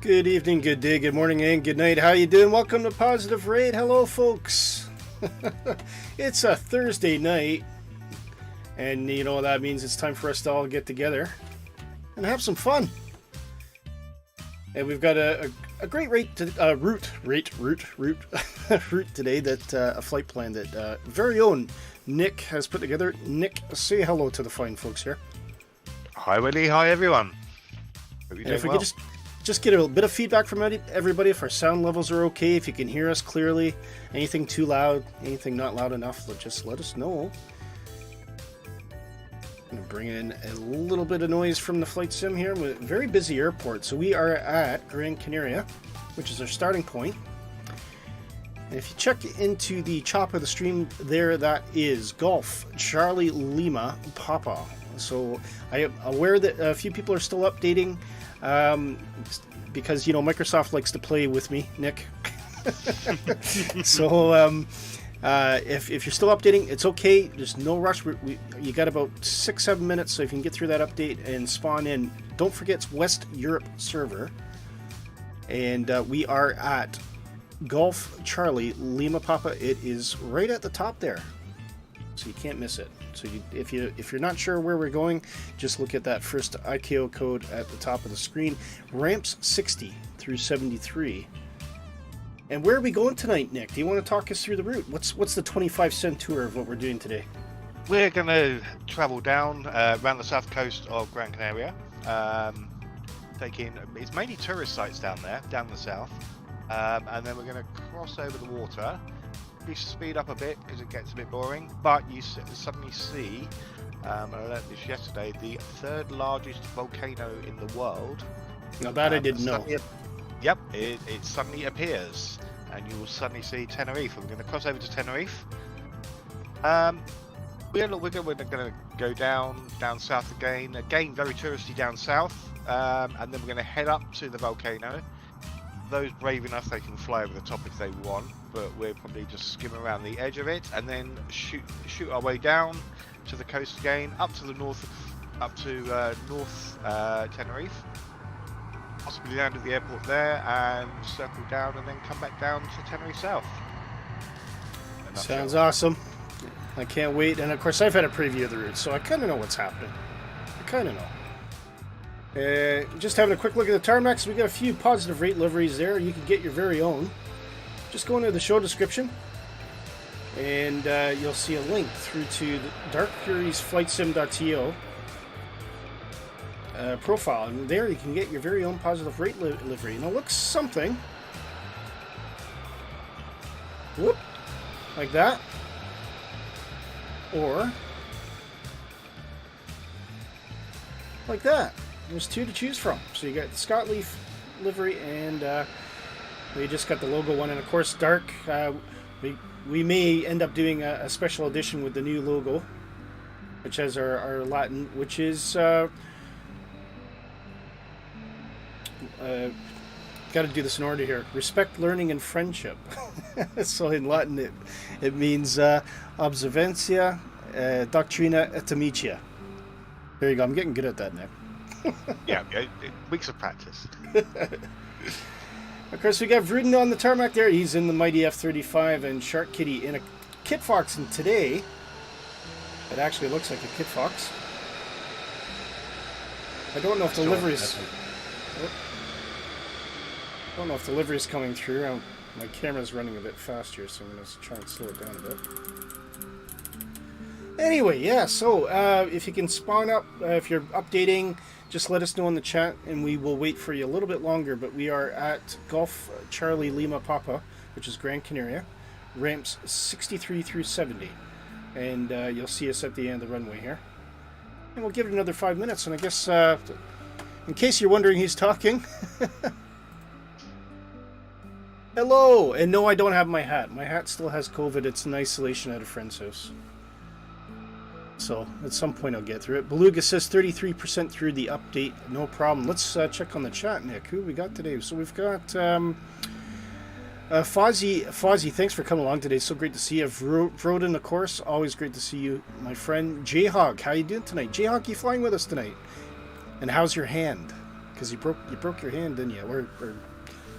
Good evening, good day, good morning, and good night. How you doing? Welcome to Positive Raid. Hello, folks. It's a Thursday night, and you know what that means. It's time for us to all get together and have some fun. And we've got a great route today, that a flight plan that very own Nick has put together. Nick, say hello to the fine folks here. Hi, Willy. Hi, everyone. Hope you're And if we doing could just get a bit of feedback from everybody, if our sound levels are okay, if you can hear us clearly, anything too loud, anything not loud enough, just let us know. I'm going to bring in a little bit of noise from the flight sim here. With a very busy airport. So we are at Gran Canaria, which is our starting point. If you check into the top of the stream there, that is Golf Charlie Lima Papa. So I am aware that a few people are still updating because, you know, Microsoft likes to play with me, Nick. So if you're still updating, it's okay. There's no rush. You got about 6-7 minutes, so if you can get through that update and spawn in. Don't forget, it's West Europe server. And we are at Golf Charlie Lima Papa. It is right at the top there, so you can't miss it. So if you're not sure where we're going, just look at that first ICAO code at the top of the screen. Ramps 60 through 73. And where are we going tonight, Nick? Do you want to talk us through the route? What's the 25-cent tour of what we're doing today? We're going to travel down around the south coast of Gran Canaria. It's mainly tourist sites down there, down the south. And then we're going to cross over the water. We speed up a bit because it gets a bit boring, but you suddenly see, and I learned this yesterday, the third largest volcano in the world. Now that I didn't know. Yep, it suddenly appears, and you will suddenly see Tenerife. We're going to cross over to Tenerife. We're going to go down south again very touristy down south, and then we're going to head up to the volcano. Those brave enough, they can fly over the top if they want, but we'll probably just skim around the edge of it and then shoot our way down to the coast again, up to the north, North Tenerife, possibly down to the airport there and circle down and then come back down to Tenerife South. Sounds awesome. I can't wait. And of course, I've had a preview of the route, so I kind of know what's happening. I kind of know. Just having a quick look at the tarmacs. We got a few positive rate liveries there. You can get your very own. Just go into the show description, and you'll see a link through to the Dark Fury's FlightSim.to profile, and there you can get your very own positive rate livery. And it looks something whoop like that, or like that. There's two to choose from. So you got the Scott Leaf livery, and we just got the logo one. And of course, Dark, we may end up doing a special edition with the new logo, which has our Latin, which is got to do this in order here. Respect, learning, and friendship. So in Latin, it means observancia, doctrina, et amicia. There you go. I'm getting good at that now. Yeah, weeks of practice. Of course, we got Vruden on the tarmac there. He's in the mighty F-35, and Shark Kitty in a Kit Fox. And today, it actually looks like a Kit Fox. I don't know if the livery's... I don't know if the livery's coming through. My camera's running a bit faster, so I'm going to try and slow it down a bit. Anyway, yeah, so if you can spawn up, if you're updating, just let us know in the chat, and we will wait for you a little bit longer. But we are at Golf Charlie Lima Papa, which is Gran Canaria, ramps 63 through 70. And you'll see us at the end of the runway here. And we'll give it another 5 minutes, and I guess, in case you're wondering who's talking... Hello! And no, I don't have my hat. My hat still has COVID. It's in isolation at a friend's house. So, at some point I'll get through it. Beluga says 33% through the update. No problem. Let's check on the chat, Nick. Who we got today? So we've got Fozzie, thanks for coming along today. So great to see you. Vroden, of course. Always great to see you, my friend. Jayhog, how you doing tonight? Jayhog, you flying with us tonight? And how's your hand? Because you broke your hand, didn't you? Or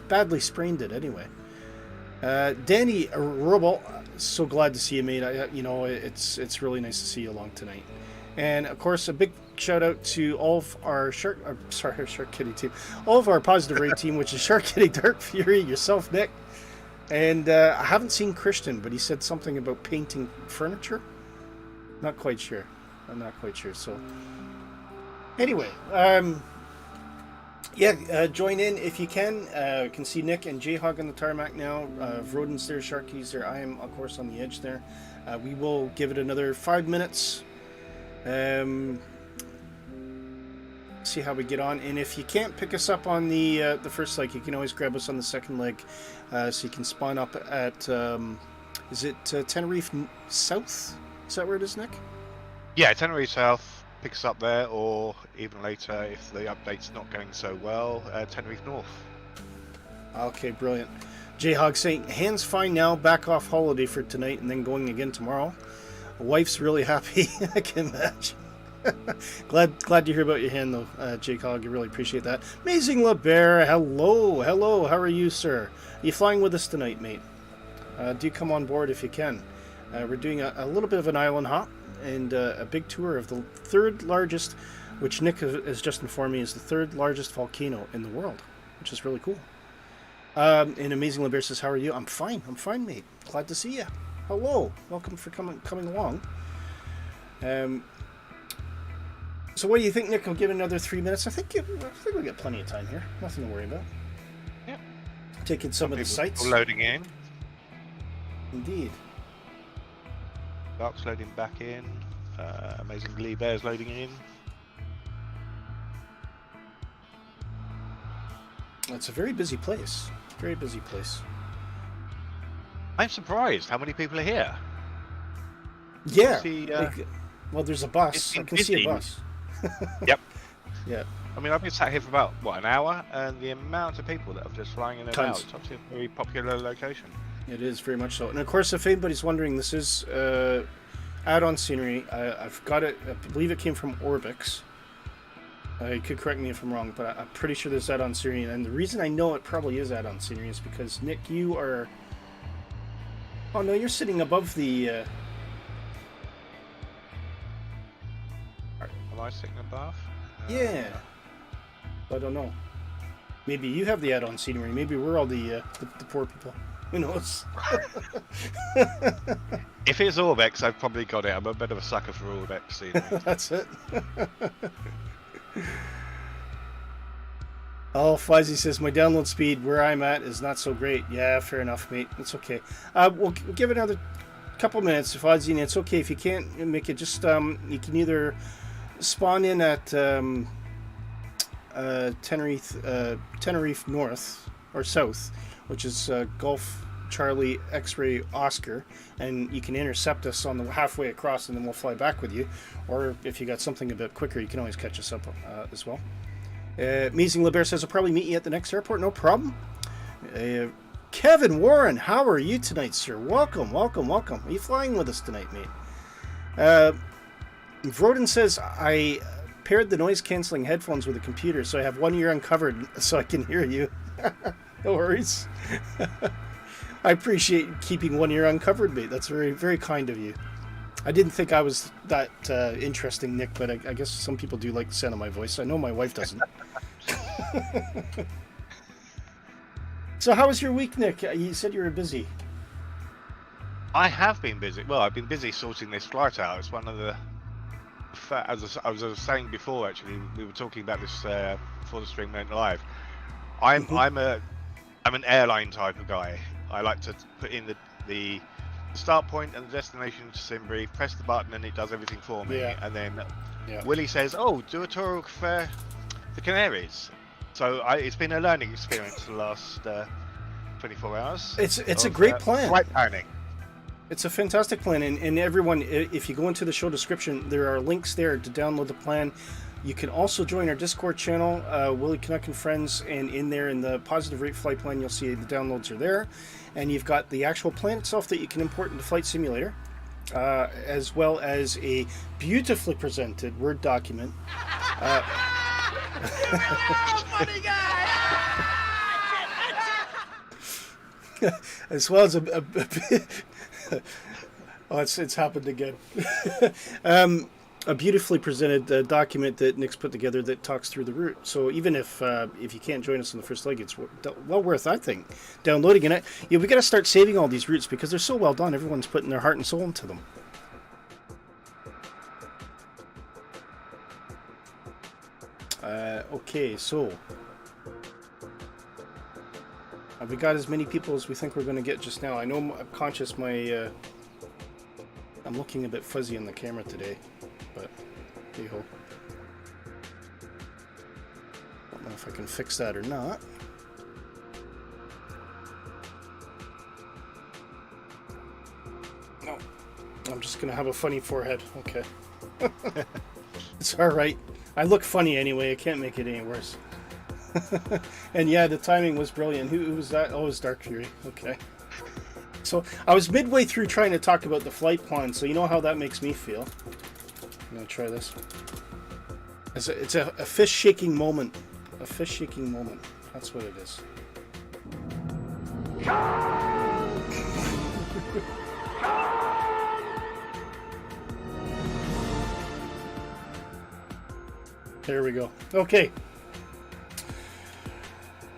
badly sprained it anyway. Danny Rubble, so glad to see you, mate. It's really nice to see you along tonight. And of course, a big shout out to all of our Shark Kitty team, all of our positive rate team, which is Shark Kitty, Dark Fury, yourself, Nick. And I haven't seen Christian, but he said something about painting furniture. Not quite sure. I'm not quite sure. So anyway, join in if you can. You can see Nick and Jayhog on the tarmac now. Vroden's there, Sharky's there. I am, of course, on the edge there. We will give it another 5 minutes. see how we get on. And if you can't pick us up on the first leg, you can always grab us on the second leg, so you can spawn up at is it Tenerife South? Is that where it is, Nick? Yeah, Tenerife South picks up there, or even later if the update's not going so well, Tenerife North. Okay, brilliant. J-Hog saying, hands fine now, back off holiday for tonight and then going again tomorrow. Wife's really happy. I can imagine. glad to hear about your hand though, J-Hog. I really appreciate that. Amazing LeBear, hello. How are you, sir? Are you flying with us tonight, mate? Do come on board if you can. We're doing a little bit of an island hop and a big tour of the third largest, which Nick has just informed me is the third largest volcano in the world, which is really cool. And Amazing LeBear says, how are you? I'm fine, mate. Glad to see you. Hello. Welcome for coming along. So what do you think, Nick? I'll give it another 3 minutes. I think we'll get plenty of time here. Nothing to worry about. Yeah. Taking some of the sites. Loading in. Indeed. Dark's loading back in. Amazing LeBear's loading in. It's a very busy place. Very busy place. I'm surprised how many people are here. Yeah. See, well, there's a bus. I can see a bus. Yep. Yeah. I mean, I've been sat here for about, an hour, and the amount of people that are just flying in and out, it's obviously a very popular location. It is very much so. And of course, if anybody's wondering, this is add-on scenery. I've got it, I believe it came from Orbix. You could correct me if I'm wrong, but I'm pretty sure there's add-on scenery. And the reason I know it probably is add-on scenery is because, Nick, you are... Oh, no, you're sitting above the... Am I sitting above? Yeah. I don't know. Maybe you have the add-on scenery. Maybe we're all the poor people. Who knows? If it's Orbex, I've probably got it. I'm a bit of a sucker for Orbex scenery. That's it. Oh, Fuzzy says, my download speed where I'm at is not so great. Yeah, fair enough, mate. It's okay. We'll give it another couple minutes, Fuzzy, and it's okay. If you can't make it, just you can either spawn in at Tenerife North or South, which is Golf Charlie X-Ray Oscar, and you can intercept us on the halfway across, and then we'll fly back with you. Or if you got something a bit quicker, you can always catch us up as well. Amazing LeBear says, I'll probably meet you at the next airport. No problem. Kevin Warren, how are you tonight, sir? Welcome. Are you flying with us tonight, mate? Vroden says, I paired the noise-canceling headphones with the computer, so I have one ear uncovered so I can hear you. No worries. I appreciate keeping one ear uncovered, mate. That's very, very kind of you. I didn't think I was that interesting, Nick, but I guess some people do like the sound of my voice. I know my wife doesn't. So how was your week, Nick? You said you were busy. I have been busy. Well, I've been busy sorting this flight out. It's one of the... As I was saying before, actually, we were talking about this before the stream went live. I'm an airline type of guy. I like to put in the start point and the destination to Simbury, press the button, and it does everything for me. Yeah. And then Willy says, "Oh, do a tour of the Canaries." So it's been a learning experience the last 24 hours. It's a great plan. Right planning. It's a fantastic plan, and everyone, if you go into the show description, there are links there to download the plan. You can also join our Discord channel, Willy, Canuck and Friends, and in there in the positive rate flight plan, you'll see the downloads are there, and you've got the actual plan itself that you can import into Flight Simulator, as well as a beautifully presented Word document. Funny guy! As well as oh, it's happened again. A beautifully presented document that Nick's put together that talks through the route. So even if you can't join us on the first leg, it's well worth, I think, downloading it. Yeah, we got to start saving all these routes because they're so well done. Everyone's putting their heart and soul into them. Okay, so have we got as many people as we think we're going to get just now? I know I'm conscious I'm looking a bit fuzzy on the camera today, but hey ho. if I can fix that or not. No, I'm just gonna have a funny forehead. Okay. It's alright. I look funny anyway, I can't make it any worse. And yeah, the timing was brilliant. Who was that? Oh, it was Dark Fury. Okay. So I was midway through trying to talk about the flight plan, so you know how that makes me feel. I'm gonna try this. It's a fish shaking moment. A fish shaking moment. That's what it is. There we go. Okay.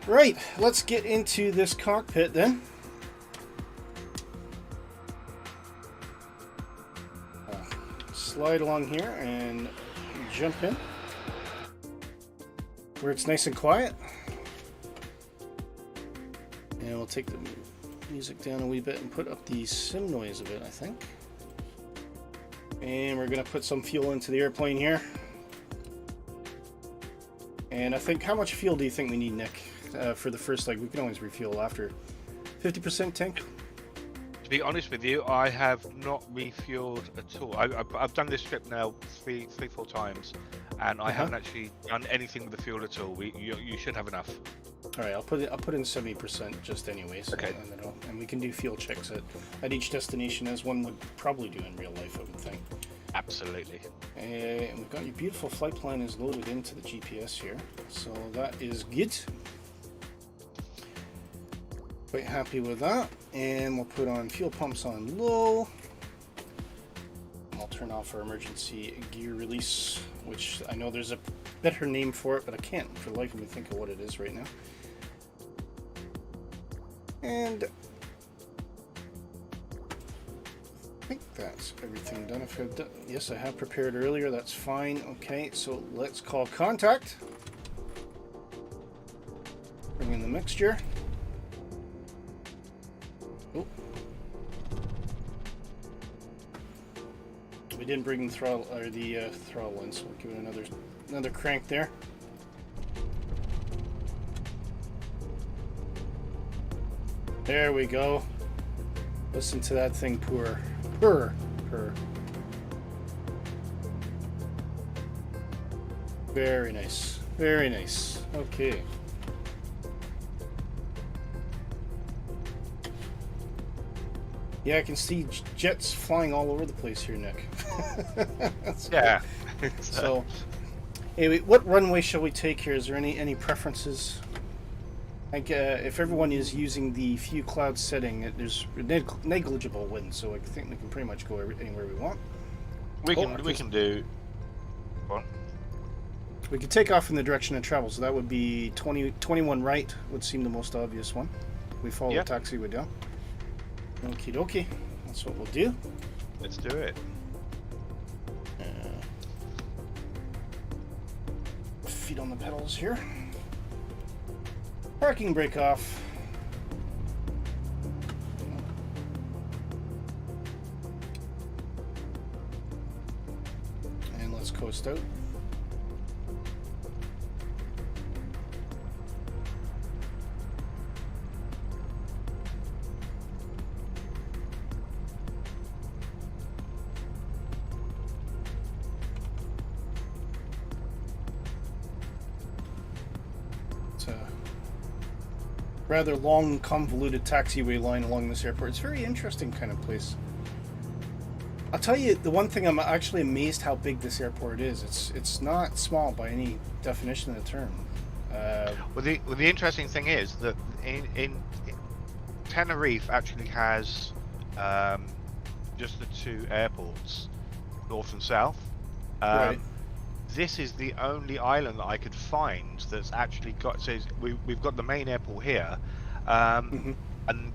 Right, let's get into this cockpit then. Slide along here and jump in where it's nice and quiet. And we'll take the music down a wee bit and put up the sim noise a bit, I think. And we're going to put some fuel into the airplane here. And I think, how much fuel do you think we need, Nick, for the first leg? We can always refuel after. 50% tank? To be honest with you, I have not refueled at all. I've done this trip now three, 4 times, and I haven't actually done anything with the fuel at all. You should have enough. All right, I'll put in 70% just anyways. Okay. And we can do fuel checks at each destination, as one would probably do in real life, I would think. Absolutely. And we've got your beautiful flight plan is loaded into the GPS here, so that is good. Quite happy with that. And we'll put on fuel pumps on low. I'll turn off our emergency gear release, which I know there's a better name for it, but I can't for the life of me think of what it is right now. And I think that's everything done. If I've done, yes, I have prepared earlier. That's fine. Okay, so let's call contact. Bring in the mixture. Oh, we didn't bring the throttle or the throttle in, so we'll give it another crank there. There we go. Listen to that thing purr. Purr. Purr. Very nice. Very nice. Okay. Yeah, I can see jets flying all over the place here, Nick. Yeah. So, anyway, what runway shall we take here? Is there any preferences? Like, if everyone is using the few clouds setting, there's negligible wind, so I think we can pretty much go anywhere we want. We can do. What? We could take off in the direction of travel, so that would be 21 right would seem the most obvious one. We follow the taxiway down. Okie dokie, that's what we'll do. Let's do it. Feet on the pedals here. Parking brake off. And let's coast out. Rather long, convoluted taxiway line along this airport. It's a very interesting kind of place. I'll tell you, the one thing I'm actually amazed how big this airport is. It's not small by any definition of the term. Well, the interesting thing is that in Tenerife actually has just the 2 airports, north and south. Right. This is the only island that I could find that's actually got. So we've got the main airport here, and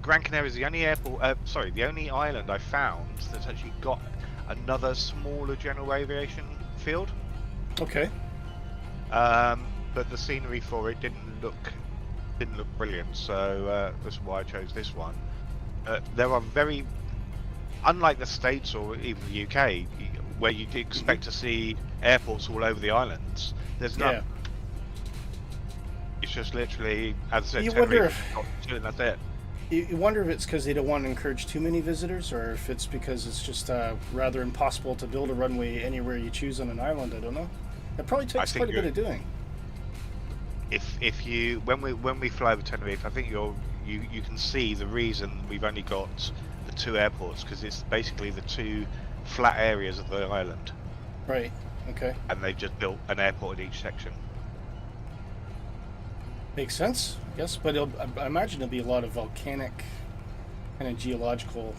Gran Canaria is the only airport. The only island I found that's actually got another smaller general aviation field. Okay. But the scenery for it didn't look brilliant, so that's why I chose this one. There are very, unlike the States or even the UK, where you'd expect to see airports all over the islands. There's none. It's just literally, as I said, You 10 wonder meters, if- and that's it. You wonder if it's because they don't want to encourage too many visitors, or if it's because it's just rather impossible to build a runway anywhere you choose on an island. I don't know. It probably takes quite a bit of doing. If you when we fly over Tenerife, I think you can see the reason we've only got the 2 airports, because it's basically the 2 flat areas of the island. Right. Okay. And they've just built an airport in each section. Makes sense, I guess. But I imagine there'll be a lot of volcanic kind of geological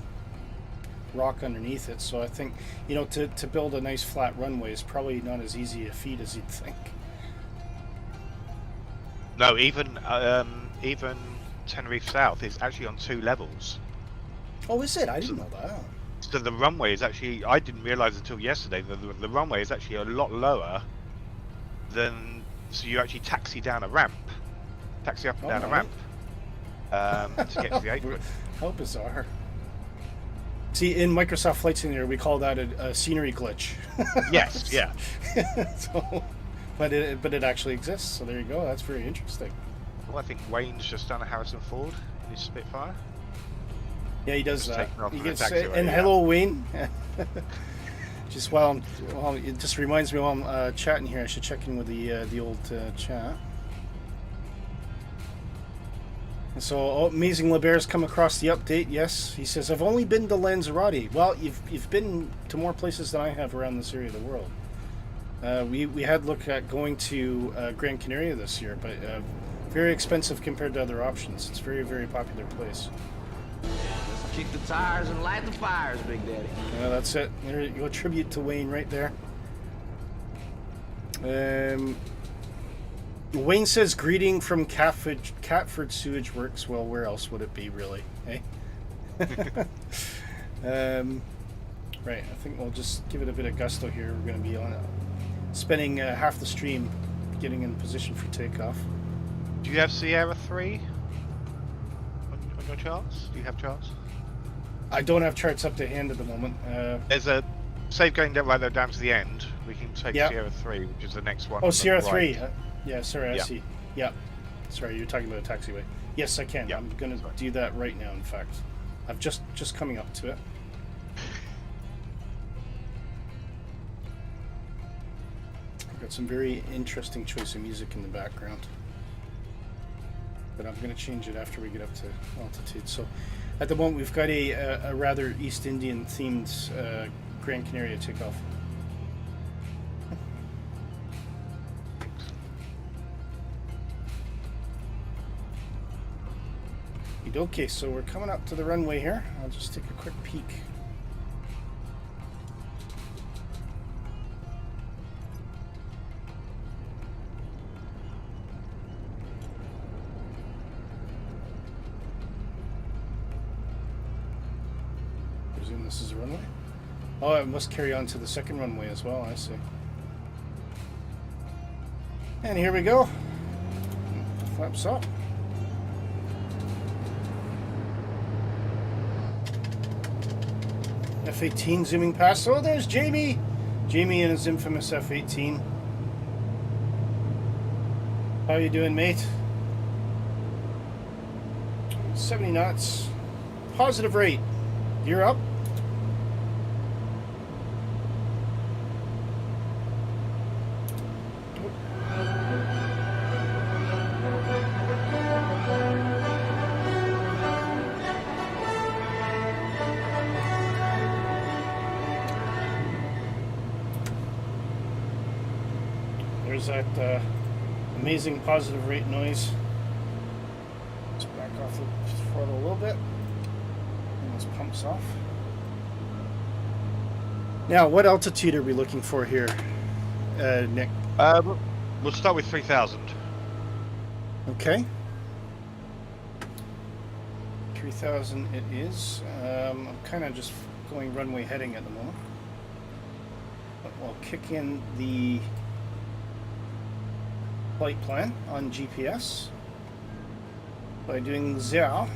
rock underneath it. So I think, to build a nice flat runway is probably not as easy a feat as you'd think. No, even Tenerife South is actually on 2 levels. Oh, is it? I didn't know that. So the runway is actually, I didn't realise until yesterday, that the runway is actually a lot lower than, so you actually taxi down a ramp. Taxi up and down a ramp to get to the apron. How bizarre. See, in Microsoft Flight Simulator, we call that a scenery glitch. Yes, yeah. But it actually exists, so there you go. That's very interesting. Well, I think Wayne's just done a Harrison Ford in his Spitfire. Yeah, he does that. He gets, taxiway, and yeah. hello, Wayne. Just it just reminds me while I'm chatting here, I should check in with the old chat. So, Amazing LeBear's come across the update. Yes, he says, I've only been to Lanzarote. Well, you've been to more places than I have around this area of the world. We had looked at going to Gran Canaria this year, but very expensive compared to other options. It's a very, very popular place. Let's kick the tires and light the fires, Big Daddy. Yeah, that's it. There you go. Tribute to Wayne right there. Wayne says, greeting from Catford Sewage Works. Well, where else would it be, really? Hey? Right, I think we'll just give it a bit of gusto here. We're going to be on spending half the stream getting in position for takeoff. Do you have Sierra 3 on your charts? Do you have charts? I don't have charts up to hand at the moment. There's a save going down right there down to the end. We can take Yeah. Sierra 3, which is the next one. Oh, on the Sierra right. 3. Yeah, sorry, I Yeah. see. Yeah. Sorry, you're talking about a taxiway. Yes, I can. Yeah. I'm going to do that right now, in fact. I'm just coming up to it. I've got some very interesting choice of music in the background. But I'm going to change it after we get up to altitude. So, at the moment, we've got a rather East Indian themed Gran Canaria takeoff. Okay, so we're coming up to the runway here. I'll just take a quick peek. I presume this is a runway? Oh, it must carry on to the second runway as well, I see. And here we go. Flaps up. F-18 zooming past. Oh, there's Jamie! Jamie and his infamous F-18. How you doing, mate? 70 knots. Positive rate. You're up. There's that amazing positive rate noise. Let's back off the throttle a little bit. And those pumps off. Now, what altitude are we looking for here, Nick? We'll start with 3,000. Okay. 3,000 it is. I'm kind of just going runway heading at the moment. But we'll kick in the flight plan on GPS by doing there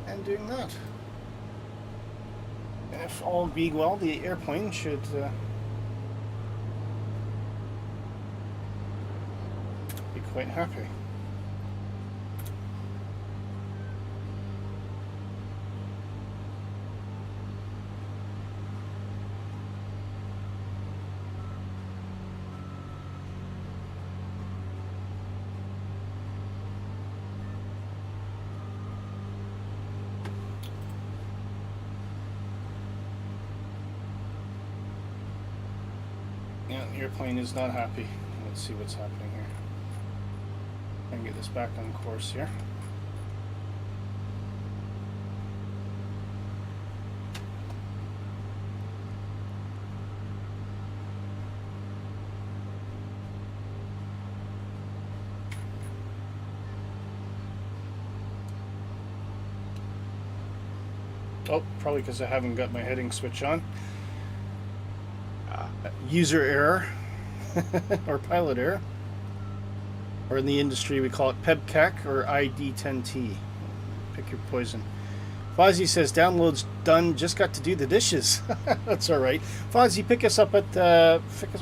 and doing that. And if all be well, the airplane should be quite happy. Yeah, the airplane is not happy. Let's see what's happening here. Try and get this back on course here. Oh, probably because I haven't got my heading switch on. User error or pilot error, or in the industry we call it PEBCAC or ID10T. Pick your poison. Fozzie says download's done. Just got to do the dishes. That's all right. Fozzie, pick us up at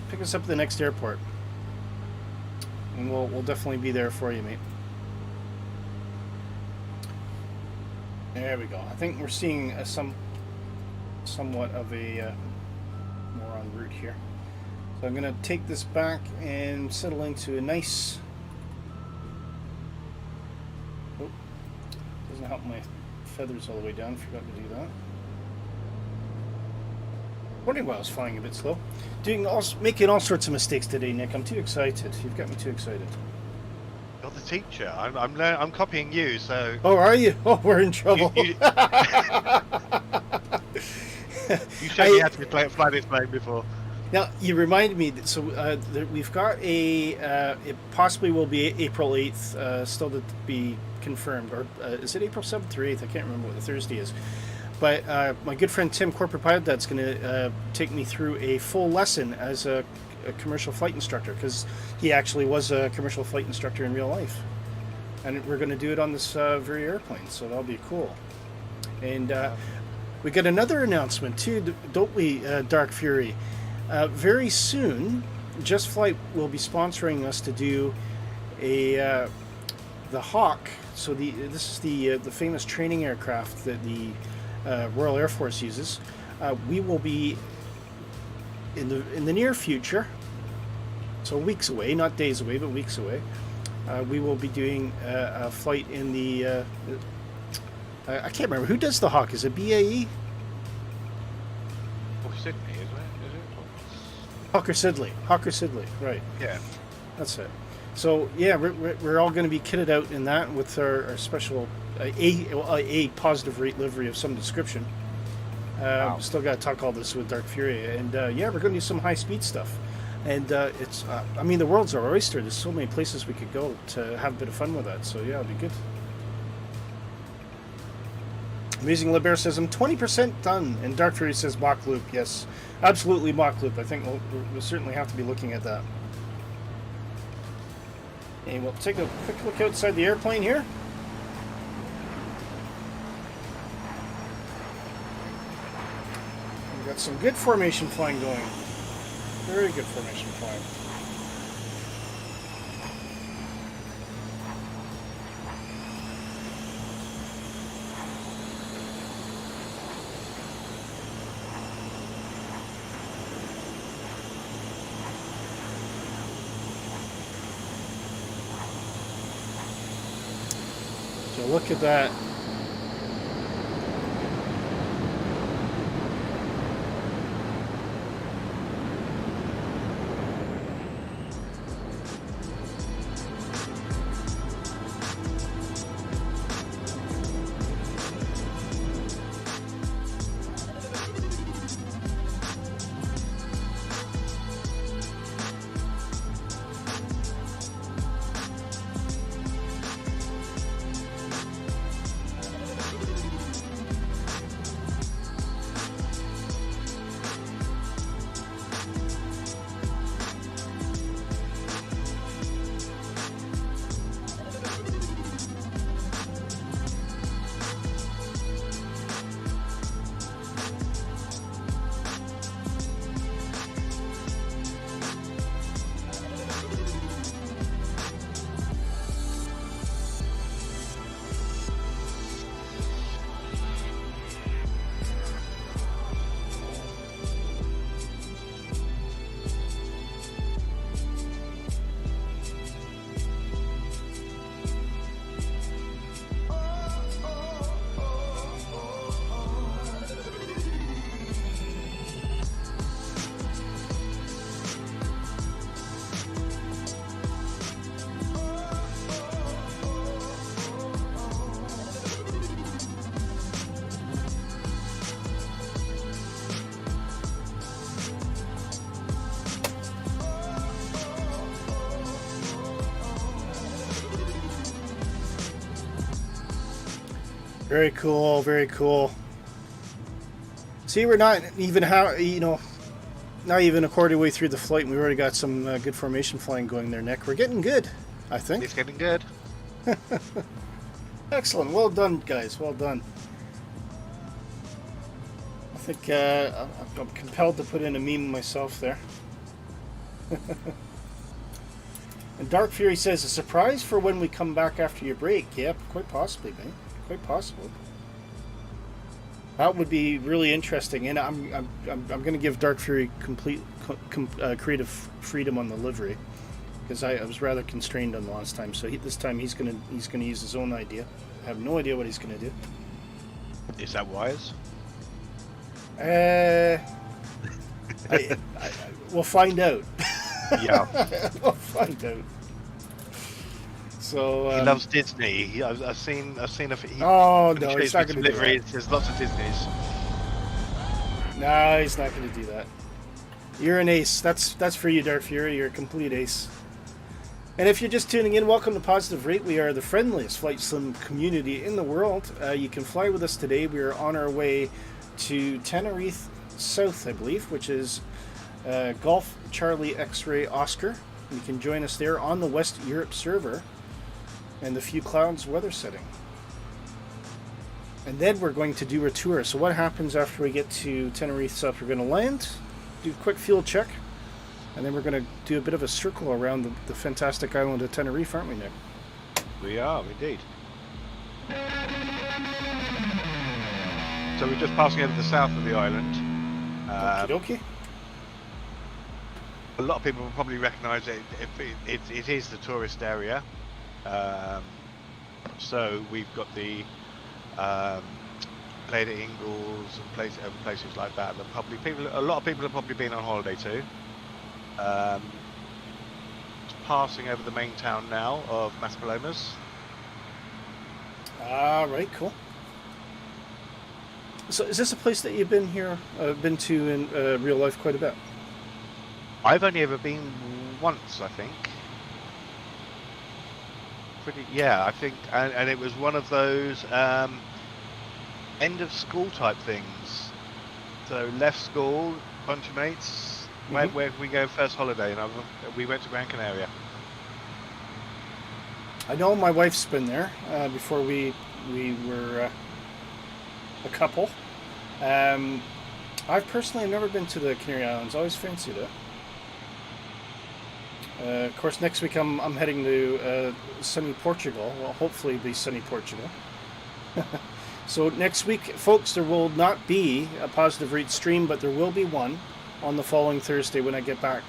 pick us up at the next airport, and we'll definitely be there for you, mate. There we go. I think we're seeing somewhat of a more en route here. So I'm going to take this back and settle into a nice... Oh, doesn't help my feathers all the way down. Forgot to do that. Wondering why I was flying a bit slow. Making all sorts of mistakes today, Nick. I'm too excited. You've got me too excited. You're the teacher. I'm copying you. So. Oh, are you? Oh, we're in trouble. You showed me how to fly this plane before. Now, you reminded me that we've got it possibly will be April 8th, still to be confirmed. Or is it April 7th or 8th? I can't remember what the Thursday is. But my good friend Tim, Corporate Pilot, that's going to take me through a full lesson as a commercial flight instructor, because he actually was a commercial flight instructor in real life. And we're going to do it on this very airplane, so that'll be cool. And we got another announcement too, don't we, Dark Fury? Very soon, Just Flight will be sponsoring us to do the Hawk. So this is the famous training aircraft that the Royal Air Force uses. We will be in the near future, so weeks away, not days away, but weeks away. We will be doing a flight in the. I can't remember who does the Hawk. Is it BAE? Sydney, isn't it? Hawker Siddeley, right? Yeah, that's it. So yeah, we're all going to be kitted out in that with our special a positive rate livery of some description. Wow. Still got to talk all this with Dark Fury, and yeah, we're going to do some high speed stuff. And it's, I mean, the world's our oyster. There's so many places we could go to have a bit of fun with that. So yeah, it'll be good. Amazing Liber says I'm 20% done, and Dark Fury says mock loop. Yes, absolutely mock loop. I think we'll certainly have to be looking at that. And we'll take a quick look outside the airplane here. We've got some good formation flying going. Very good formation flying. So look at that. Very cool, very cool. See, we're not even not even a quarter way through the flight, and we already got some good formation flying going there, Nick. We're getting good, I think. It's getting good. Excellent. Well done, guys. Well done. I think I'm compelled to put in a meme myself there. And Dark Fury says, a surprise for when we come back after your break. Yeah, quite possibly, mate. Quite possible. That would be really interesting, and I'm going to give Dark Fury complete creative freedom on the livery, because I was rather constrained on the last time. So this time he's going to use his own idea. I have no idea what he's going to do. Is that wise? We'll find out. Yeah. We'll find out. So he loves Disney. I've seen a oh no, he's not going to do that. There's lots of Disneys. No, he's not going to do that. You're an ace. That's for you, Dark Fury. You're a complete ace. And if you're just tuning in, welcome to Positive Rate. We are the friendliest flight sim community in the world. You can fly with us today. We are on our way to Tenerife South, I believe, which is Golf Charlie X-Ray Oscar. You can join us there on the West Europe server and the Few Clouds weather setting. And then we're going to do a tour. So what happens after we get to Tenerife South? We're going to land, do a quick fuel check, and then we're going to do a bit of a circle around the fantastic island of Tenerife, aren't we, Nick? We are, indeed. So we're just passing over the south of the island. Okie dokie. A lot of people will probably recognise it. It is the tourist area. So we've got the Playa de Ingles and places like that. A lot of people have probably been on holiday too. Passing over the main town now of Maspalomas. Right, cool. So is this a place that you've been to in real life quite a bit? I've only ever been once, I think. I think, and it was one of those end of school type things. So left school, bunch of mates. Where can we go first holiday? And we went to Gran Canaria. I know my wife's been there before we were a couple. I've personally never been to the Canary Islands. I always fancied it. Of course, next week I'm heading to sunny Portugal. Well, hopefully it'll be sunny Portugal. So next week, folks, there will not be a Positive Rate stream, but there will be one on the following Thursday when I get back,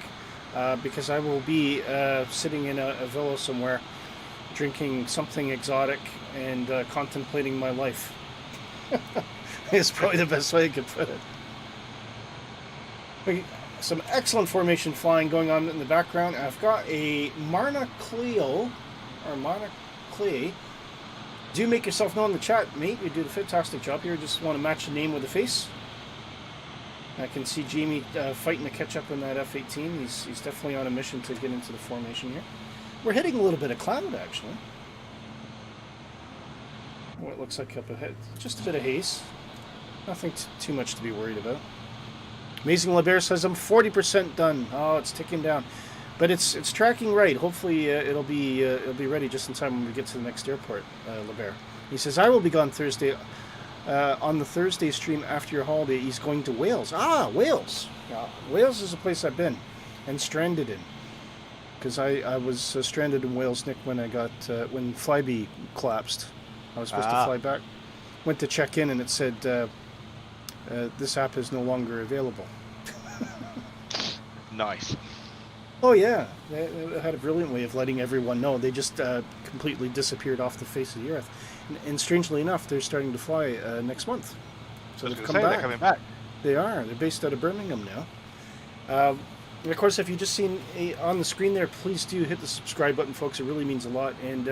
because I will be sitting in a villa somewhere, drinking something exotic and contemplating my life. It's probably the best way I could put it. Some excellent formation flying going on in the background. I've got a Marna Cleo, or Marna Clay. Do make yourself known in the chat, mate. You did a fantastic job here. Just want to match the name with the face. I can see Jamie fighting to catch up in that F-18. He's definitely on a mission to get into the formation here. We're hitting a little bit of cloud, actually. What looks like up ahead. Just a bit of haze. Nothing too much to be worried about. Amazing LeBear says I'm 40% done. Oh, it's ticking down, but it's tracking right. Hopefully it'll be ready just in time when we get to the next airport. LeBear. He says I will be gone Thursday. On the Thursday stream after your holiday, he's going to Wales. Ah, Wales. Wales is a place I've been and stranded in, because I was stranded in Wales, Nick, when I got when Flybe collapsed. I was supposed to fly back. Went to check in and it said this app is no longer available. Nice. Oh yeah, they had a brilliant way of letting everyone know. They just completely disappeared off the face of the earth. And strangely enough, they're starting to fly next month. So they've come back. They're coming back. They are. They're based out of Birmingham now. And of course, if you've just seen on the screen there, please do hit the subscribe button, folks. It really means a lot. And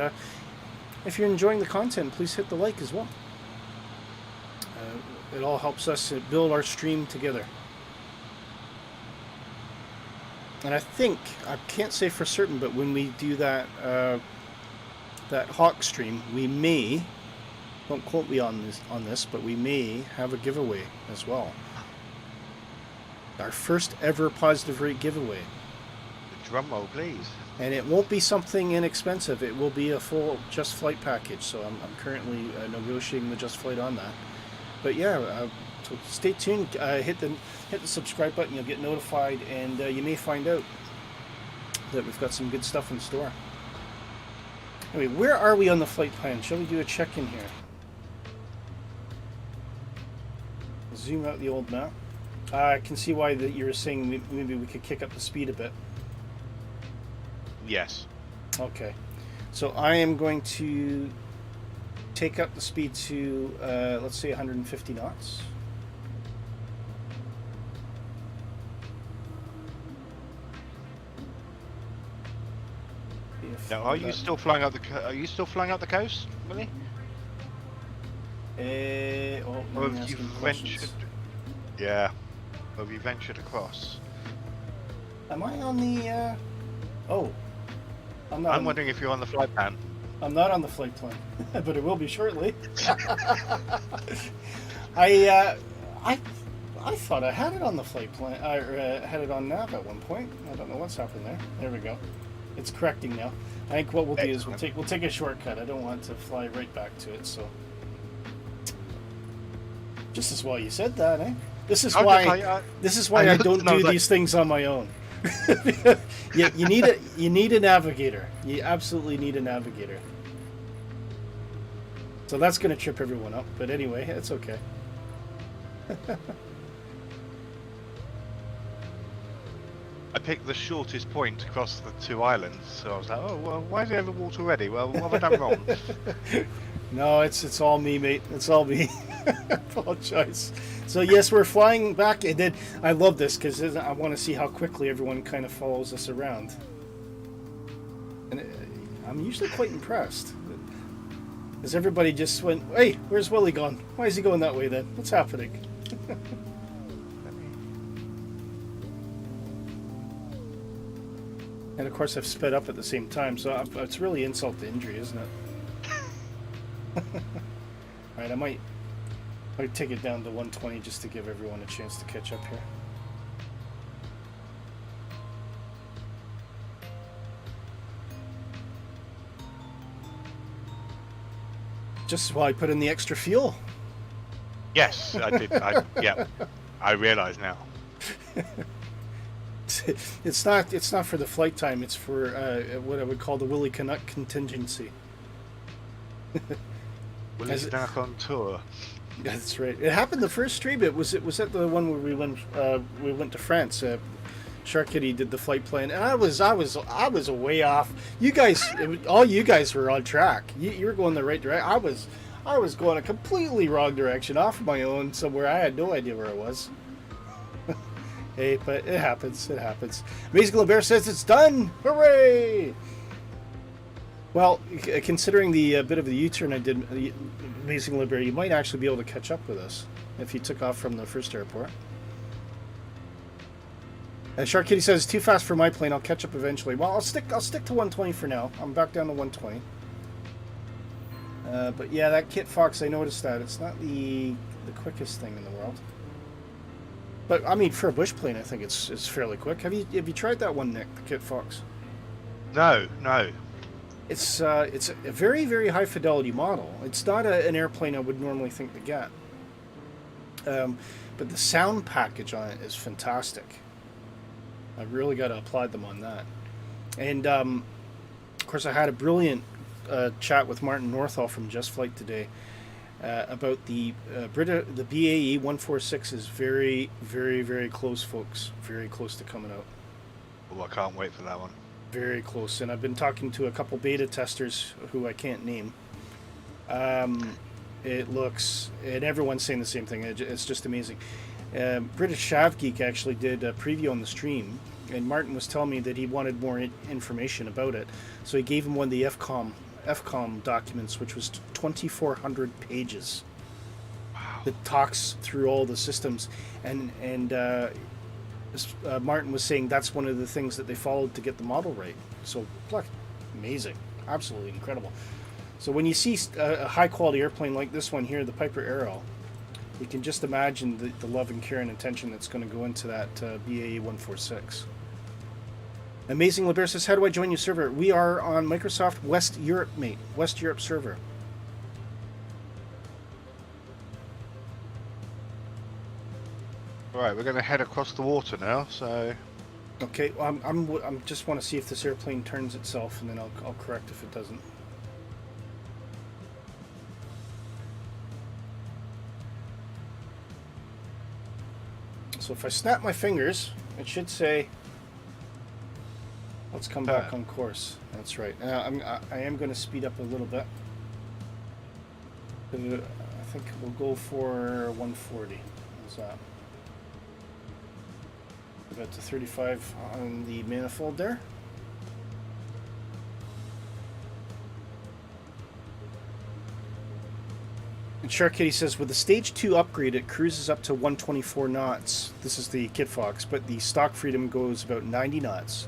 if you're enjoying the content, please hit the like as well. It all helps us build our stream together. And I think, I can't say for certain, but when we do that that Hawk stream, we may Don't quote me on this, but we may have a giveaway as well. Our first ever Positive Rate giveaway. Drum roll, please. And it won't be something inexpensive. It will be a full Just Flight package. So I'm currently negotiating the Just Flight on that. But yeah, so stay tuned. Hit the subscribe button. You'll get notified, and you may find out that we've got some good stuff in store. Anyway, where are we on the flight plan? Shall we do a check-in here? Zoom out the old map. I can see why that you were saying maybe we could kick up the speed a bit. Yes. Okay. So I am going to take up the speed to, let's say 150 knots. Now, are you still flying up the coast, Willy? Or have you ventured? Yeah. Or have you ventured across? Am I on the? Oh, I'm not. I'm wondering if you're on the flight plan. I'm not on the flight plan, but it will be shortly. I thought I had it on the flight plan. I had it on nav at one point. I don't know what's happened there. There we go. It's correcting now. I think what we'll do is we'll take a shortcut. I don't want to fly right back to it, so just as well you said that, eh? This is why I don't do these things on my own. you need a navigator. You absolutely need a navigator. So that's going to trip everyone up, but anyway, it's okay. I picked the shortest point across the two islands, so I was like, oh, well, why is it over water already? Well, what have I done wrong? No, it's all me, mate. It's all me. Apologize. So yes, we're flying back, and then I love this because I want to see how quickly everyone kind of follows us around, and I'm usually quite impressed. Because everybody just went, hey, where's Willy gone? Why is he going that way then? What's happening? And of course I've sped up at the same time, so it's really insult to injury, isn't it? Alright, I might take it down to 120 just to give everyone a chance to catch up here. Just while I put in the extra fuel. Yes, I did. Yeah, I realise now. It's not for the flight time. It's for what I would call the Willy Canuck contingency. Willy's back on tour. That's right. It happened the first stream. It was at the one where we went to France. Shark Kitty did the flight plan, and I was way off. You guys, all you guys were on track. You were going the right direction. I was going a completely wrong direction, off my own somewhere. I had no idea where I was. Hey, but it happens. It happens. Amazing LeBear says it's done. Hooray! Well, considering the bit of the U-turn I did, Amazing LeBear, you might actually be able to catch up with us if you took off from the first airport. Shark Kitty says, too fast for my plane. I'll catch up eventually. Well, I'll stick to 120 for now. I'm back down to 120. But yeah, that Kit Fox, I noticed that. It's not the quickest thing in the world. But I mean, for a bush plane, I think it's fairly quick. Have you tried that one, Nick, the Kit Fox? No. It's a very, very high fidelity model. It's not an airplane I would normally think to get. But the sound package on it is fantastic. I've really got to applaud them on that. And of course, I had a brilliant chat with Martin Northall from Just Flight today about the BAE 146 is very, very, very close, folks. Very close to coming out. Oh, I can't wait for that one. Very close. And I've been talking to a couple beta testers who I can't name. It looks, and everyone's saying the same thing. It's just amazing. British Shav Geek actually did a preview on the stream, and Martin was telling me that he wanted more information about it. So he gave him one of the FCOM documents, which was 2,400 pages. Wow. That talks through all the systems, and Martin was saying that's one of the things that they followed to get the model right. So, amazing, absolutely incredible. So when you see a high quality airplane like this one here, the Piper Arrow, you can just imagine the love and care and attention that's going to go into that BAE 146. Amazing LeBear says, how do I join your server? We are on Microsoft West Europe, mate. West Europe server. Right, we're going to head across the water now, so... Okay, I'm just want to see if this airplane turns itself, and then I'll correct if it doesn't. So if I snap my fingers, it should say, let's come back on course. That's right. I am going to speed up a little bit. I think we'll go for 140. How's that? About to 35 on the manifold there. And Shark Kitty says, with the Stage 2 upgrade, it cruises up to 124 knots. This is the Kit Fox, but the stock Freedom goes about 90 knots.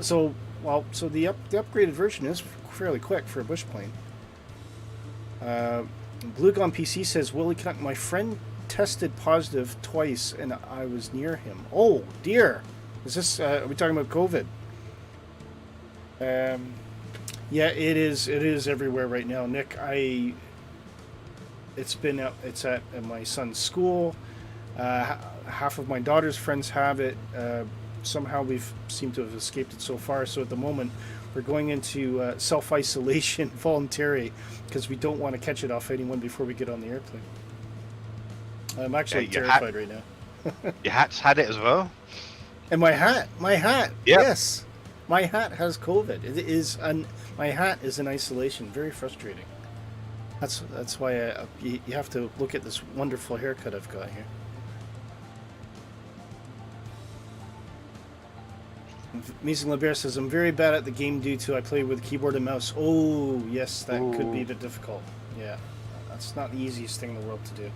So the upgraded version is fairly quick for a bush plane. Blue Gone PC says, Willy Canuck, my friend tested positive twice and I was near him. Oh dear. Is this are we talking about COVID? Yeah, it is everywhere right now, Nick. It's at my son's school. Half of my daughter's friends have it. Somehow we've seemed to have escaped it so far. So at the moment, we're going into self-isolation voluntary because we don't want to catch it off anyone before we get on the airplane. I'm actually terrified right now. Your hat's had it as well? And my hat, Yep. yes. My hat has COVID. My hat is in isolation. Very frustrating. That's why you have to look at this wonderful haircut I've got here. Amazing LeBear says, I'm very bad at the game due to I play with keyboard and mouse. Oh, yes, that could be a bit difficult. Yeah, that's not the easiest thing in the world to do.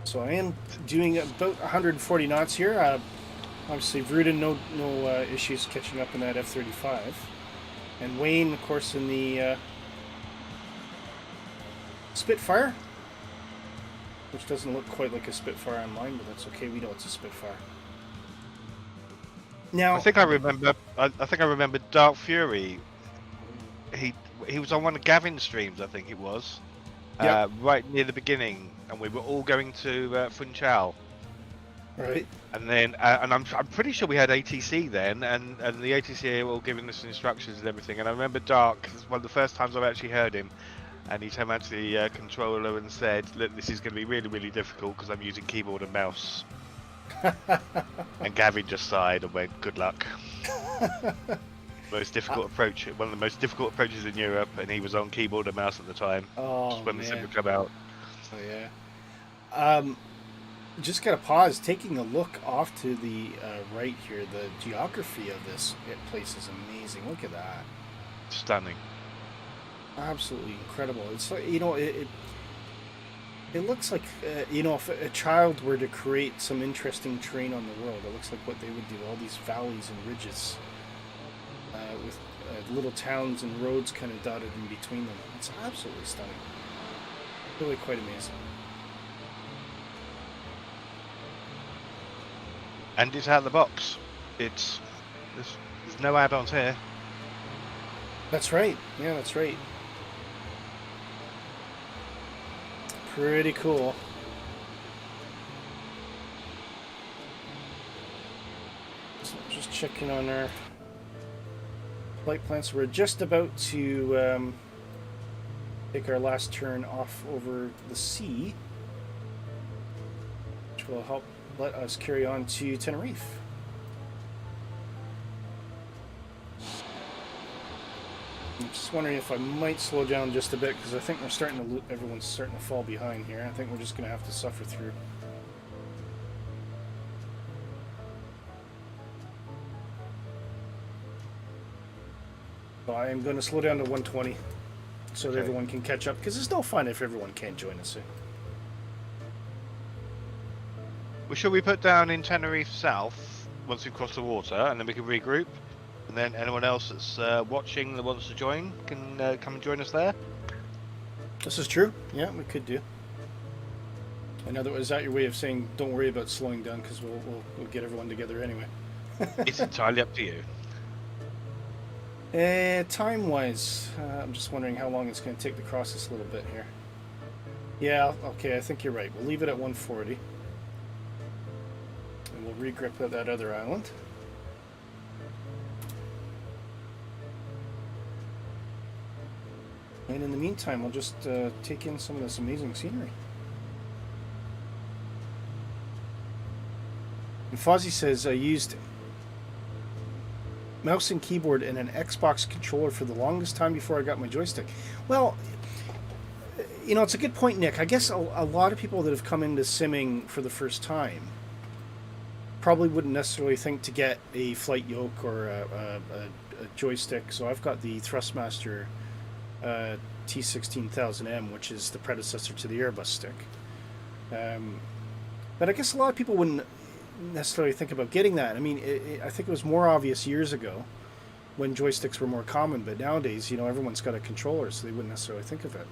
So I am doing about 140 knots here. Obviously, Vruden, no issues catching up in that F-35. And Wayne, of course, in the Spitfire, which doesn't look quite like a Spitfire on mine, but that's okay. We know it's a Spitfire. Now, I think I remember Dark Fury. He was on one of Gavin's streams, I think it was, right near the beginning, and we were all going to Funchal. Right. And then, and I'm pretty sure we had ATC then, and the ATC were all giving us instructions and everything. And I remember Dark, it was one of the first times I've actually heard him, and he came out to the controller and said, "Look, this is going to be really, really difficult because I'm using keyboard and mouse." And Gavin just sighed and went, "Good luck." Most difficult approach, one of the most difficult approaches in Europe, and he was on keyboard and mouse at the time. Oh, just when man. the sim would come out. Oh yeah. Just gotta pause. Taking a look off to the right here, the geography of this place is amazing. Look at that. Stunning. Absolutely incredible. It's like, it looks like if a child were to create some interesting terrain on the world, it looks like what they would do. All these valleys and ridges with little towns and roads kind of dotted in between them. It's absolutely stunning. Really quite amazing. And it's out of the box. There's no add-ons here. That's right. Yeah, that's right. Pretty cool. So just checking on our flight plans. We're just about to take our last turn off over the sea, which will help let us carry on to Tenerife. I'm just wondering if I might slow down just a bit because I think everyone's starting to fall behind here. I think we're just going to have to suffer through. So I am going to slow down to 120 so that everyone can catch up, because it's no fun if everyone can't join us. Well, shall we put down in Tenerife South once we've crossed the water, and then we can regroup? And then anyone else that's watching that wants to join can come and join us there. This is true. Yeah, we could do. In other words, is that your way of saying don't worry about slowing down because we'll get everyone together anyway? It's entirely up to you. Time-wise, I'm just wondering how long it's going to take to cross this a little bit here. Yeah, okay, I think you're right. We'll leave it at 140. And we'll regrip at that other island. And in the meantime, we'll just take in some of this amazing scenery. And Fozzie says, I used mouse and keyboard and an Xbox controller for the longest time before I got my joystick. Well, you know, it's a good point, Nick. I guess a lot of people that have come into simming for the first time probably wouldn't necessarily think to get a flight yoke or a joystick. So I've got the Thrustmaster T16000M, which is the predecessor to the Airbus stick. But I guess a lot of people wouldn't necessarily think about getting that. I mean, I think it was more obvious years ago when joysticks were more common, but nowadays, you know, everyone's got a controller, so they wouldn't necessarily think of it.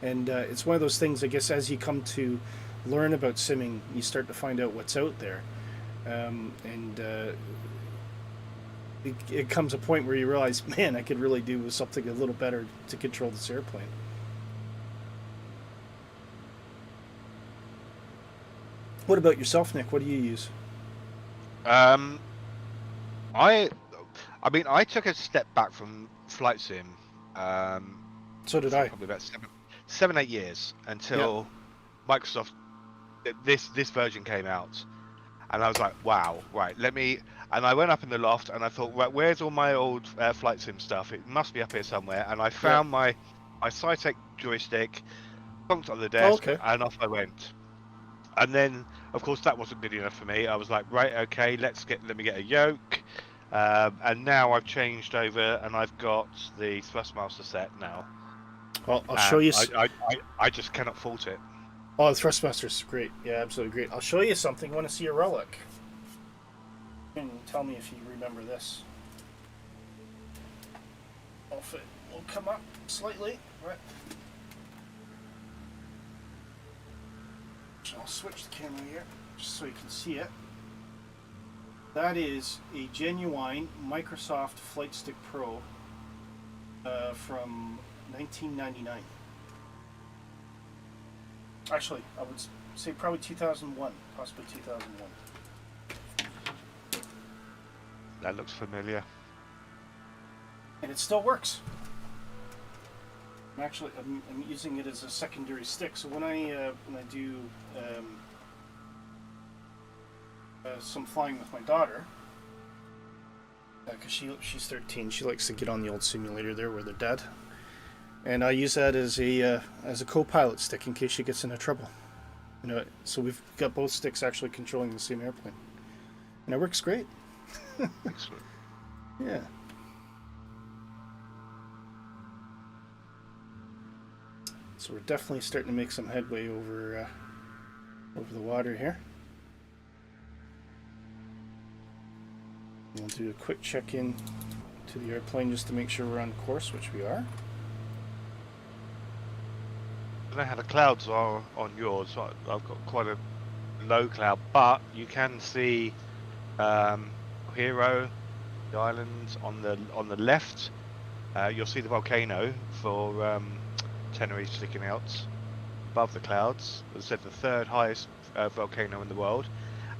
And it's one of those things, I guess, as you come to learn about simming, you start to find out what's out there. It comes a point where you realize, man, I could really do with something a little better to control this airplane. What about yourself, Nick? What do you use? I mean, I took a step back from flight sim. So did I. Probably about 7-8 years until Microsoft this version came out, and I was like, wow, right, let me. And I went up in the loft and I thought, right, where's all my old flight sim stuff? It must be up here somewhere. And I found my Cytec joystick, plunked on the desk, and off I went. And then, of course, that wasn't good enough for me. I was like, right, okay, let me get a yoke. And now I've changed over, and I've got the Thrustmaster set now. Well, I'll show you. I just cannot fault it. Oh, the Thrustmaster's great. Yeah, absolutely great. I'll show you something. Want to see a relic? And tell me if you remember this. If it will come up slightly, right? I'll switch the camera here just so you can see it. That is a genuine Microsoft Flight Stick Pro from 1999. Actually, I would say probably 2001, possibly 2001. That looks familiar. And it still works. I'm using it as a secondary stick. So when I do some flying with my daughter, because she's 13, she likes to get on the old simulator there with her dad, and I use that as a co-pilot stick in case she gets into trouble. You know, so we've got both sticks actually controlling the same airplane, and it works great. Excellent. Yeah. So we're definitely starting to make some headway over the water here. We'll do a quick check-in to the airplane just to make sure we're on course, which we are. I don't know how the clouds are on yours. So I've got quite a low cloud, but you can see Hero, the islands on the left. You'll see the volcano for Tenerife sticking out above the clouds. As I said, the third highest volcano in the world,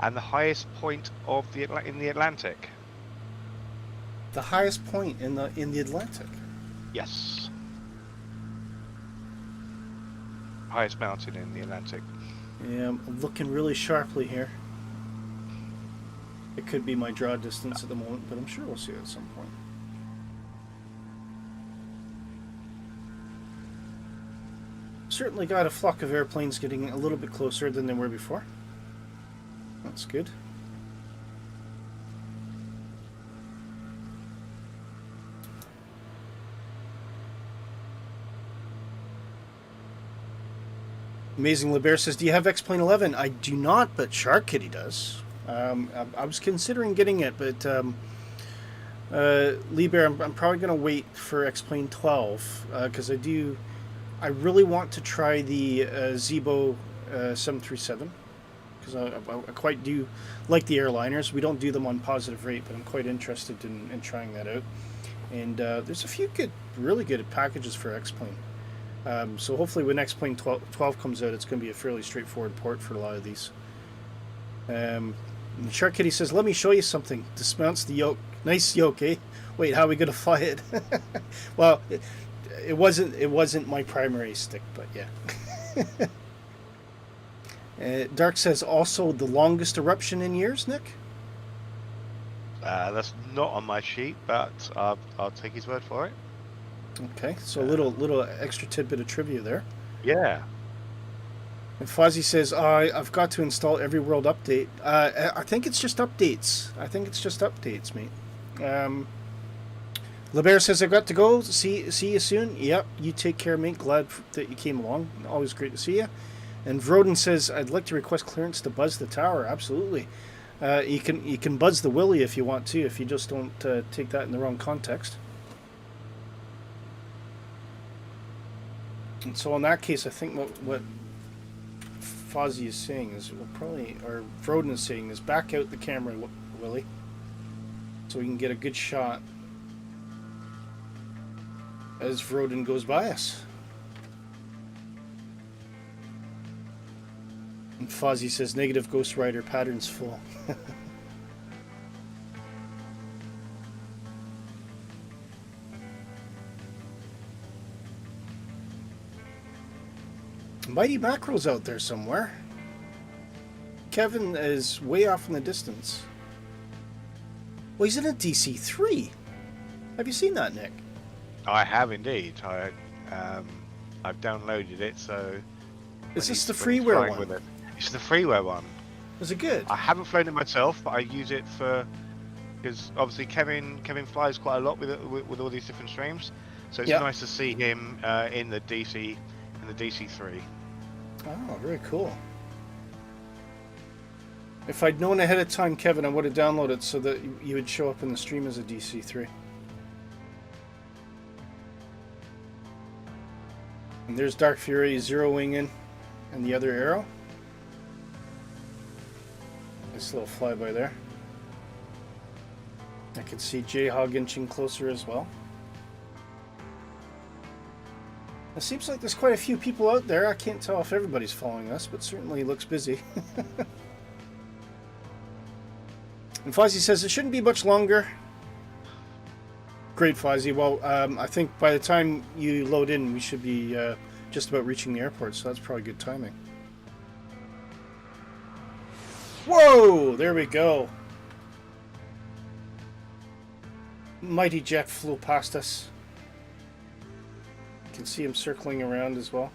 and the highest point in the Atlantic. The highest point in the Atlantic. Yes. Highest mountain in the Atlantic. Yeah, I'm looking really sharply here. It could be my draw distance at the moment, but I'm sure we'll see it at some point. Certainly got a flock of airplanes getting a little bit closer than they were before. That's good. Amazing LeBear says, do you have X-Plane 11? I do not, but Shark Kitty does. I was considering getting it, but Lee Bear, I'm probably going to wait for X-Plane 12 because I really want to try the Zibo 737 because I quite do like the airliners. We don't do them on positive rate, but I'm quite interested in trying that out. And there's a few really good packages for X-Plane. So hopefully when X-Plane 12 comes out, it's going to be a fairly straightforward port for a lot of these. Shark Kitty says, let me show you something. Dismounts the yoke. Nice yoke, eh? Wait, how are we going to fly it? Well, it wasn't my primary stick, but yeah. Dark says, also the longest eruption in years, Nick? That's not on my sheet, but I'll take his word for it. Okay, so a little extra tidbit of trivia there. Yeah. And Fozzie says, I've got to install every world update. I think it's just updates. Mate. LeBear says, I've got to go. See you soon. Yep, you take care, mate. Glad that you came along. Always great to see you. And Vroden says, I'd like to request clearance to buzz the tower. Absolutely. You can buzz the Willy if you want to, if you just don't take that in the wrong context. And so in that case, I think what Fozzie is saying is or Vroden is saying is back out the camera, Willy, so we can get a good shot as Vroden goes by us. And Fozzie says negative Ghost Rider patterns full. Mighty Macro's out there somewhere. Kevin is way off in the distance. Well, he's in a DC-3. Have you seen that, Nick? I have indeed. I've downloaded it, so... Is this the freeware one? With it. It's the freeware one. Is it good? I haven't flown it myself, but I use it for... Because obviously Kevin flies quite a lot with all these different streams. So it's nice to see him in the DC-3. Oh, very cool. If I'd known ahead of time, Kevin, I would have downloaded it so that you would show up in the stream as a DC-3. And there's Dark Fury zeroing in and the other arrow. Nice little flyby there. I can see J-Hog inching closer as well. It seems like there's quite a few people out there. I can't tell if everybody's following us, but certainly looks busy. And Fozzie says it shouldn't be much longer. Great, Fozzie. Well, I think by the time you load in, we should be just about reaching the airport, so that's probably good timing. Whoa! There we go. Mighty jet flew past us. You can see him circling around as well.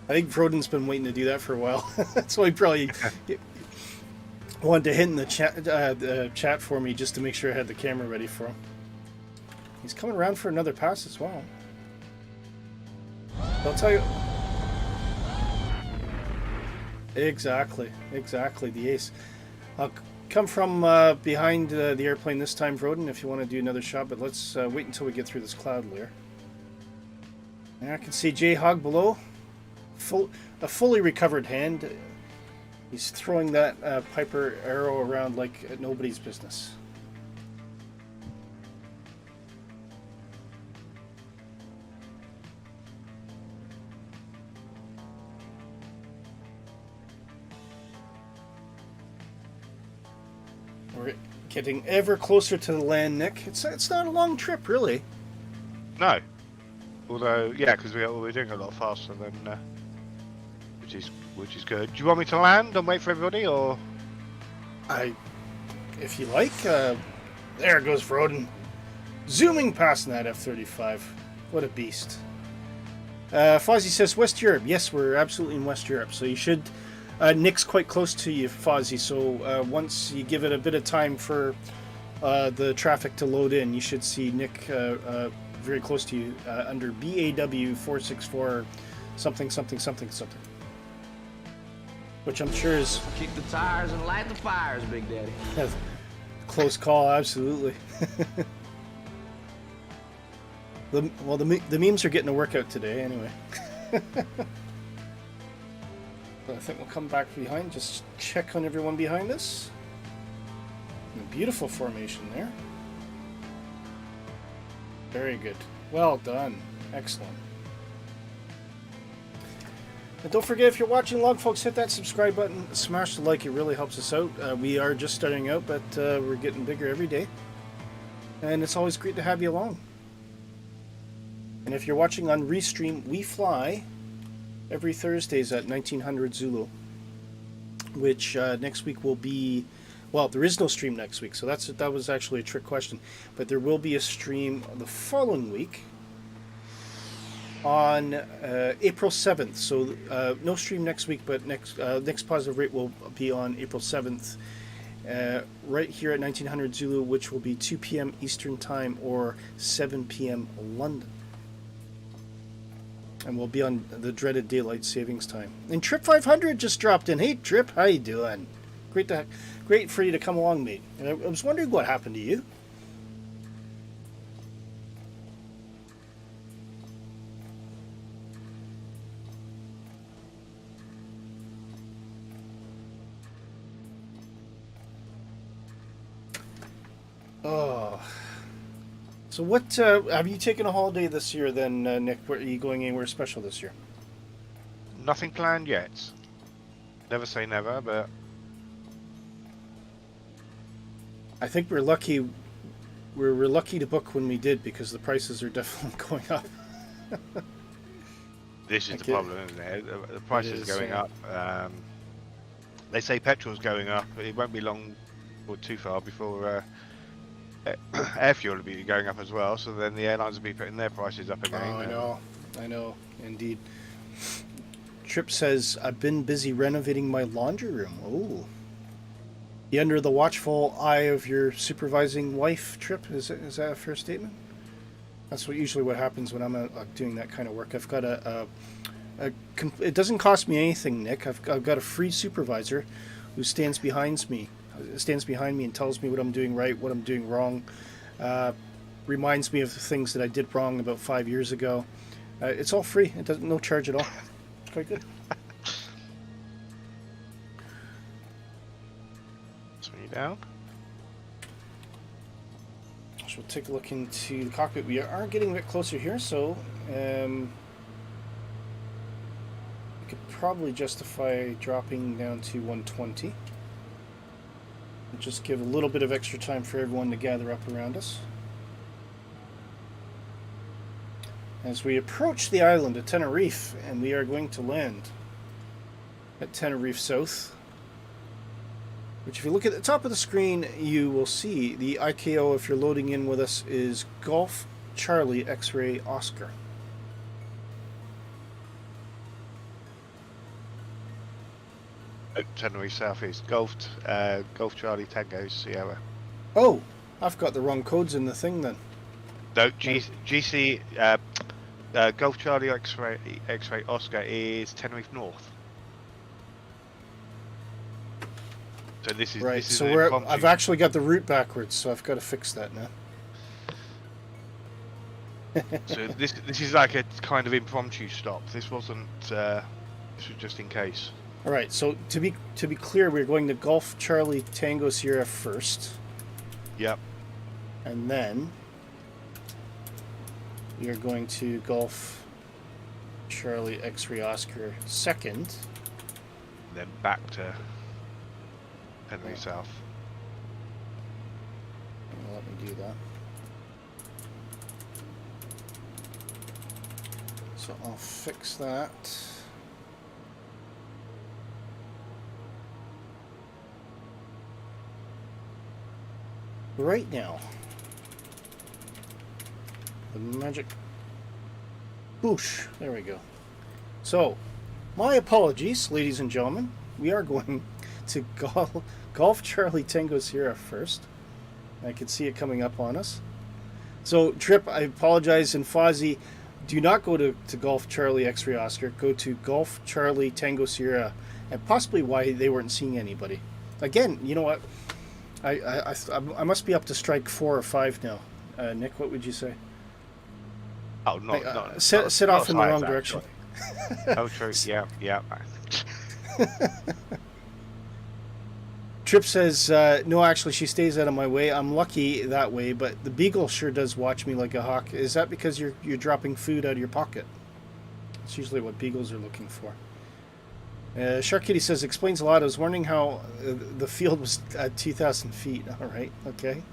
I think Vroden's been waiting to do that for a while. That's why he probably wanted to hit in the chat for me just to make sure I had the camera ready for him. He's coming around for another pass as well. I'll tell you. Exactly, the ace. I'll come from behind the airplane this time, Vroden, if you want to do another shot, but let's wait until we get through this cloud layer. And I can see J-Hog below. A fully recovered hand. He's throwing that Piper arrow around like nobody's business. We're getting ever closer to the land, Nick. It's not a long trip, really. No. Although, yeah, because we're doing a lot faster than... Which is good. Do you want me to land and wait for everybody, or? If you like. There goes Vroden, zooming past that F-35. What a beast. Fozzie says West Europe. Yes, we're absolutely in West Europe. So you should. Nick's quite close to you, Fozzie. So once you give it a bit of time for the traffic to load in, you should see Nick very close to you under BAW 464 something. Which I'm sure is... Kick the tires and light the fires, Big Daddy. Close call, absolutely. The memes are getting a workout today, anyway. So I think we'll come back behind, just check on everyone behind us. A beautiful formation there. Very good. Well done. Excellent. And don't forget, if you're watching along, folks, hit that subscribe button, smash the like, it really helps us out. We are just starting out, but we're getting bigger every day. And it's always great to have you along. And if you're watching on Restream, we fly every Thursdays at 1900 Zulu, which next week will be, well, there is no stream next week, so that was actually a trick question, but there will be a stream the following week on April 7th. So no stream next week, but next Positive Rate will be on April 7th, right here at 1900 Zulu, which will be 2 p.m. Eastern Time or 7 p.m. London. And we'll be on the dreaded daylight savings time. And Trip 500 just dropped in. Hey Trip, how you doing? Great for you to come along, mate. And I was wondering what happened to you. Oh. So what, have you taken a holiday this year then, Nick? Are you going anywhere special this year? Nothing planned yet. Never say never, but... I think we're lucky. We're lucky to book when we did, because the prices are definitely going up. This is the problem, isn't it? The price is going up. They say petrol's going up. It won't be long or too far before... air fuel will be going up as well, so then the airlines will be putting their prices up again. Oh, I know, indeed. Trip says, I've been busy renovating my laundry room. Oh. You under the watchful eye of your supervising wife, Trip? Is that a fair statement? That's usually what happens when I'm doing that kind of work. I've got it doesn't cost me anything, Nick. I've got a free supervisor who stands behind me and tells me what I'm doing right, what I'm doing wrong, reminds me of the things that I did wrong about 5 years ago. It's all free. It doesn't, no charge at all. It's quite good. Swing you down. So we'll take a look into the cockpit. We are getting a bit closer here, so we could probably justify dropping down to 120. Just give a little bit of extra time for everyone to gather up around us. As we approach the island of Tenerife, and we are going to land at Tenerife South, which if you look at the top of the screen, you will see the IKO, if you're loading in with us, is Golf Charlie X-Ray Oscar. Tenerife Southeast, Golf Charlie Tango Sierra. Oh, I've got the wrong codes in the thing then. No, GC Golf Charlie X-Ray Oscar is Tenerife North. So this is right. This is so I've actually got the route backwards, so I've got to fix that now. So this is like a kind of impromptu stop. This wasn't. This was just in case. All right, so to be clear, we're going to Golf Charlie Tango Sierra first. Yep. And then we are going to Golf Charlie X-Ray Oscar second. Then back to Henry South. Let me do that. So I'll fix that. Right now, the magic boosh. There we go. So, my apologies, ladies and gentlemen. We are going to Golf Charlie Tango Sierra first. I can see it coming up on us. So, Trip, I apologize, and Fozzie, do not go to Golf Charlie X-Ray Oscar. Go to Golf Charlie Tango Sierra, and possibly why they weren't seeing anybody. Again, you know what? I must be up to strike 4 or 5 now. Nick, what would you say? Oh, set off in the wrong direction. Oh, true. Yeah. Trip says, no, actually, she stays out of my way. I'm lucky that way, but the beagle sure does watch me like a hawk. Is that because you're dropping food out of your pocket? It's usually what beagles are looking for. Shark Kitty says, explains a lot. I was wondering how the field was at 2,000 feet. All right, okay.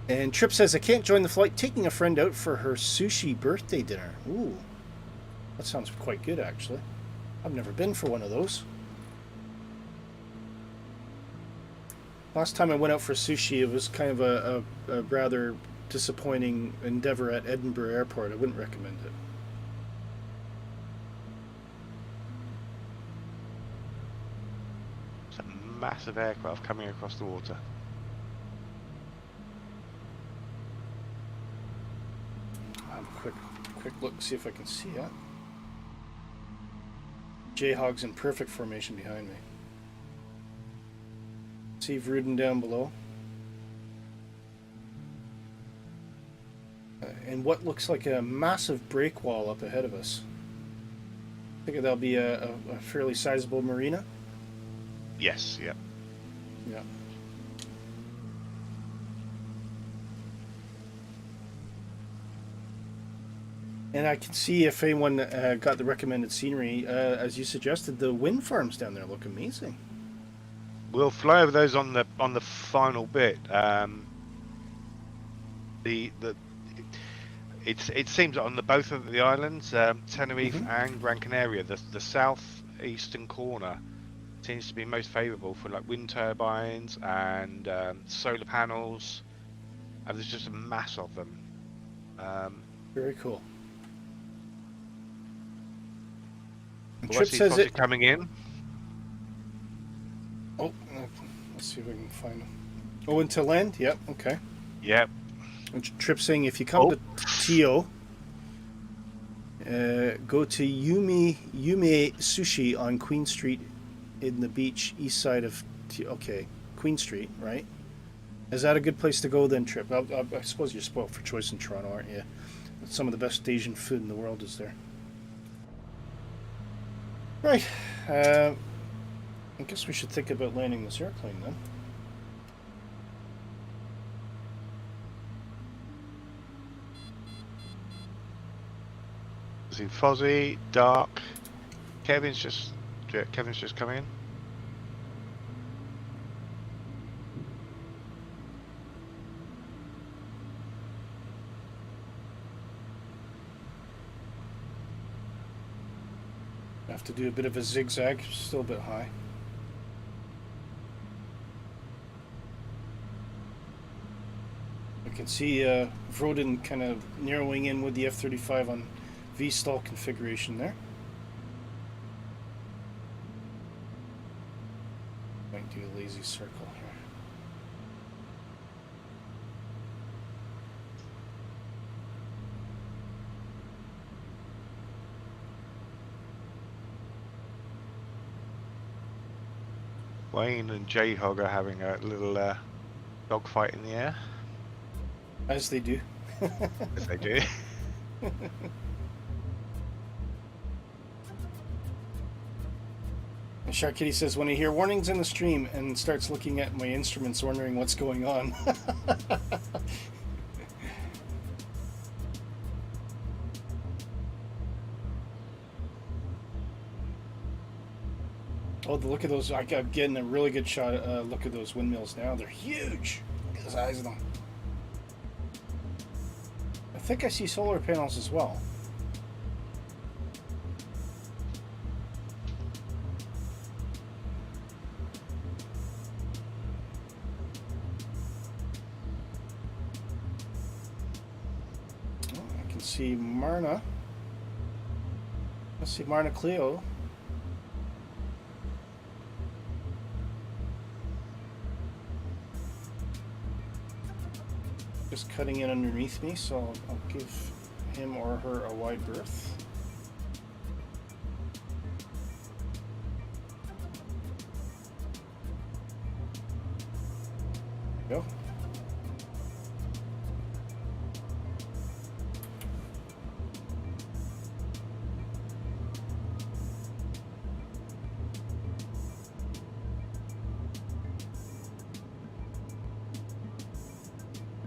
And Trip says, I can't join the flight. Taking a friend out for her sushi birthday dinner. Ooh, that sounds quite good, actually. I've never been for one of those. Last time I went out for sushi, it was kind of a rather disappointing endeavor at Edinburgh Airport. I wouldn't recommend it. It's a massive aircraft coming across the water. Quick look, see if I can see it. Jayhog's in perfect formation behind me. Steve Rudin down below. And what looks like a massive break wall up ahead of us. I think that'll be a fairly sizable marina. Yes, yeah. Yeah. And I can see if anyone got the recommended scenery, as you suggested, the wind farms down there look amazing. We'll fly over those on the final bit. It seems on both of the islands, Tenerife and Gran Canaria, the southeastern corner seems to be most favourable for like wind turbines and solar panels, and there's just a mass of them. Very cool. Well, Trip says it coming in. Oh, let's see if we can find them. Oh, into land? Yep. Okay. Yep. Trip saying if you come to Tio, go to Yume Sushi on Queen Street in the beach east side of okay, Queen Street, right? Is that a good place to go then, Trip? I suppose you're spoiled for choice in Toronto, aren't you? Some of the best Asian food in the world is there. Right. I guess we should think about landing this airplane then. See Fozzie, Dark, Kevin's just coming in. I have to do a bit of a zigzag, still a bit high. I can see Vroden kind of narrowing in with the F-35 on V-stall configuration there. Might do a lazy circle here. Wayne and J-Hog are having a little dogfight in the air. As they do. As they do. And Shark Kitty says, when I hear warnings in the stream and starts looking at my instruments wondering what's going on. Oh, look at those. I'm getting a really good shot look at those windmills now. They're huge. Look at the size of them. I think I see solar panels as well. Oh, I can see Marna. Let's see Marna Cleo. Just cutting in underneath me, so I'll give him or her a wide berth. Go.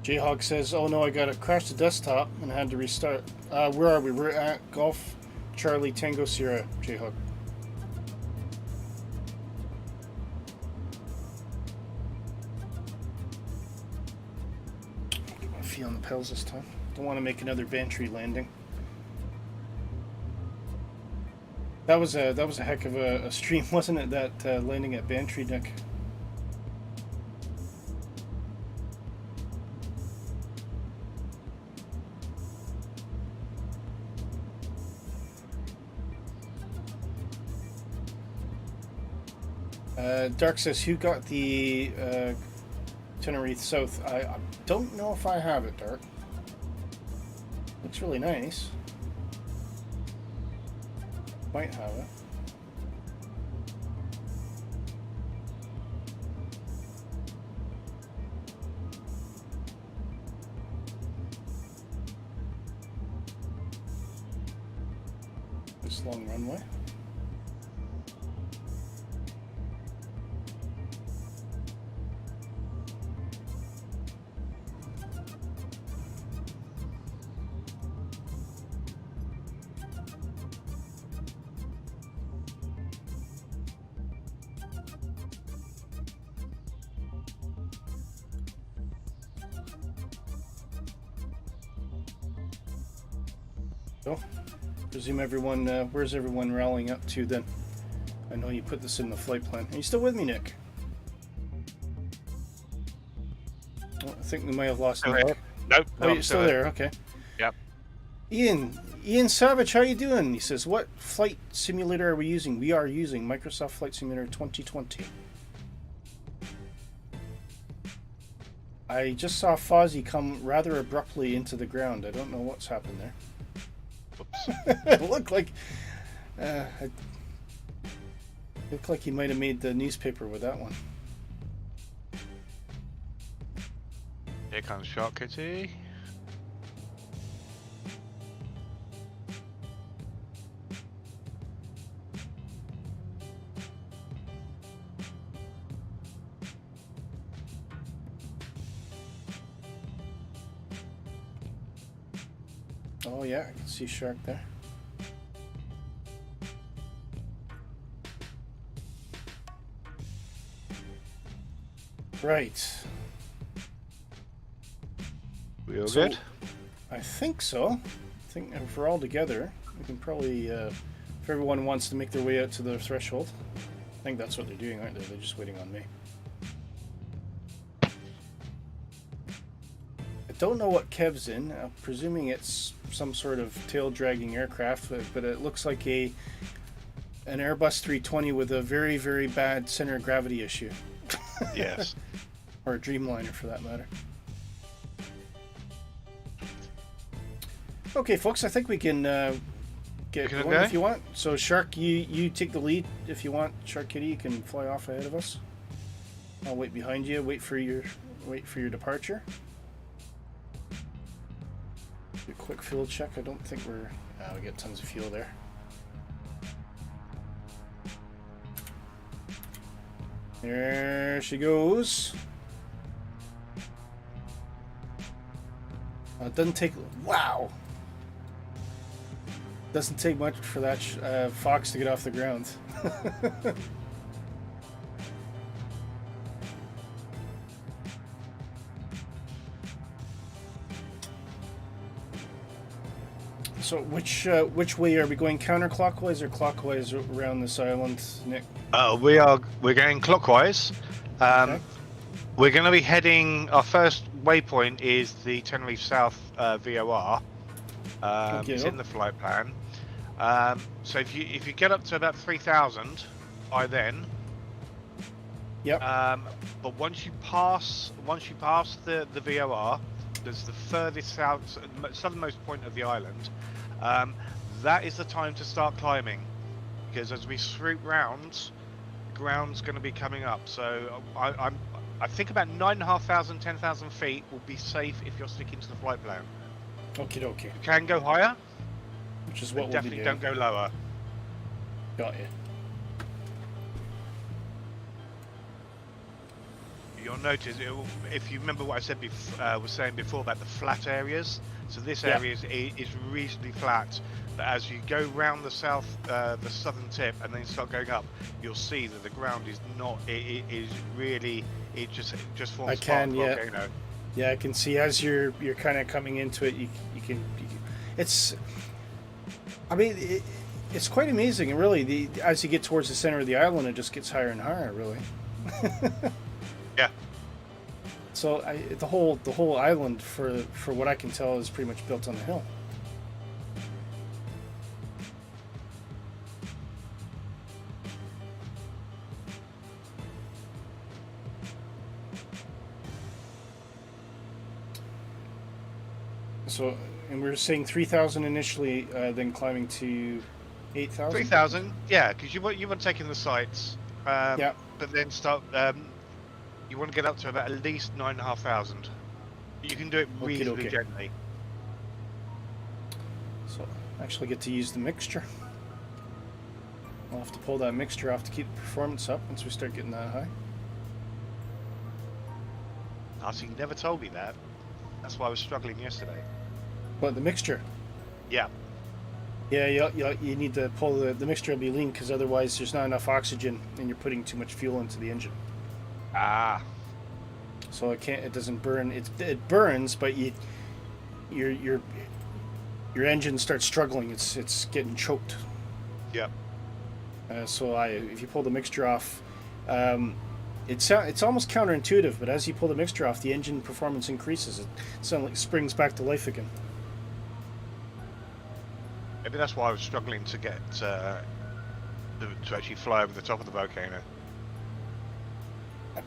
Jayhawk says, oh no, I gotta crash the desktop and had to restart. Where are we? We're at Golf Charlie Tango Sierra, Jayhawk. I'm feeling the pedals this time. Don't want to make another Bantry landing. That was a heck of a stream, wasn't it? That landing at Bantry, Nick. Dark says, who got the Tenerife South? I don't know if I have it, Dark. Looks really nice. Might have it. This long runway. So, presume everyone, where's everyone rallying up to then? I know you put this in the flight plan. Are you still with me, Nick? Oh, I think we might have lost Nick. Nope. Oh, you're still there. Okay. Yep. Ian Savage, how you doing? He says, what flight simulator are we using? We are using Microsoft Flight Simulator 2020. I just saw Fozzie come rather abruptly into the ground. I don't know what's happened there. It looked like he might have made the newspaper with that one. Here comes Shark Kitty. Oh yeah, I can see Shark there. Right. We all good? I think so. I think if we're all together, we can probably, if everyone wants to make their way out to the threshold. I think that's what they're doing, aren't they? They're just waiting on me. I don't know what Kev's in. I'm presuming it's some sort of tail-dragging aircraft, but it looks like an Airbus 320 with a very, very bad center of gravity issue. Yes. Or a Dreamliner, for that matter. Okay, folks, I think we can get going if you want. So, Shark, you take the lead if you want. Shark Kitty, you can fly off ahead of us. I'll wait behind you. Wait for your departure. Do a quick fuel check. I don't think we get tons of fuel there. There she goes. It doesn't take. Wow. Doesn't take much for that fox to get off the ground. So which way are we going? Counterclockwise or clockwise around this island, Nick? We're going clockwise. Okay. We're going to be heading. Our first waypoint is the Tenerife South VOR. It's in the flight plan. So if you get up to about 3,000 by then. Yep. But once you pass the VOR, there's the furthest southernmost point of the island. That is the time to start climbing, because as we swoop round, ground's going to be coming up. So I think about 9,500, 10,000 feet will be safe if you're sticking to the flight plan. Okie dokie. You can go higher, Which is but what we'll be definitely doing. don't go lower. Got you. You'll notice, if you remember what I said was saying before about the flat areas. So this Yeah. area is reasonably flat, but as you go round the southern tip, and then start going up, you'll see that the ground is not. It is really. It just forms I can, part of the yeah. volcano. Yeah, I can see as you're kind of coming into it, you can it's. I mean, it's quite amazing, and really, as you get towards the center of the island, it just gets higher and higher, really. Yeah. So the whole island, for what I can tell, is pretty much built on a hill. So, and we were saying 3,000 initially, then climbing to 8,000. 3,000, yeah, because you want taking the sights. Yeah. But then start. You want to get up to about at least 9,500. You can do it reasonably Okey-dokey. gently. So, actually get to use the mixture. I'll have to pull that mixture off to keep the performance up once we start getting that high. Oh, so you never told me that. That's why I was struggling yesterday. What, the mixture? Yeah. Yeah, you need to pull the mixture will be lean, because otherwise there's not enough oxygen and you're putting too much fuel into the engine. Ah. So it doesn't burn. It burns, but your engine starts struggling. It's getting choked. Yep. So if you pull the mixture off, it's almost counterintuitive, but as you pull the mixture off, the engine performance increases. It suddenly springs back to life again. Maybe that's why I was struggling to get to actually fly over the top of the volcano.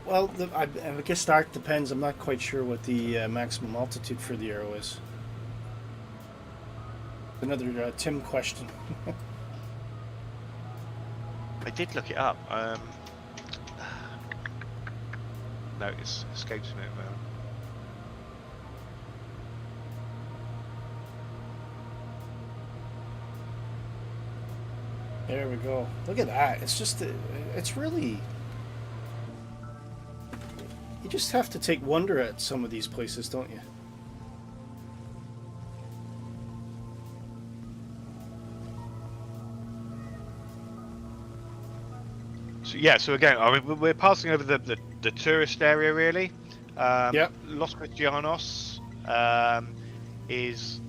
Well, I guess that depends. I'm not quite sure what the maximum altitude for the arrow is. Another Tim question. I did look it up. No, it's escapes me now. There we go. Look at that. It's just, it's really. You just have to take wonder at some of these places, don't you? So yeah, so again, I mean, we're passing over the tourist area really. Yep. Los Cristianos is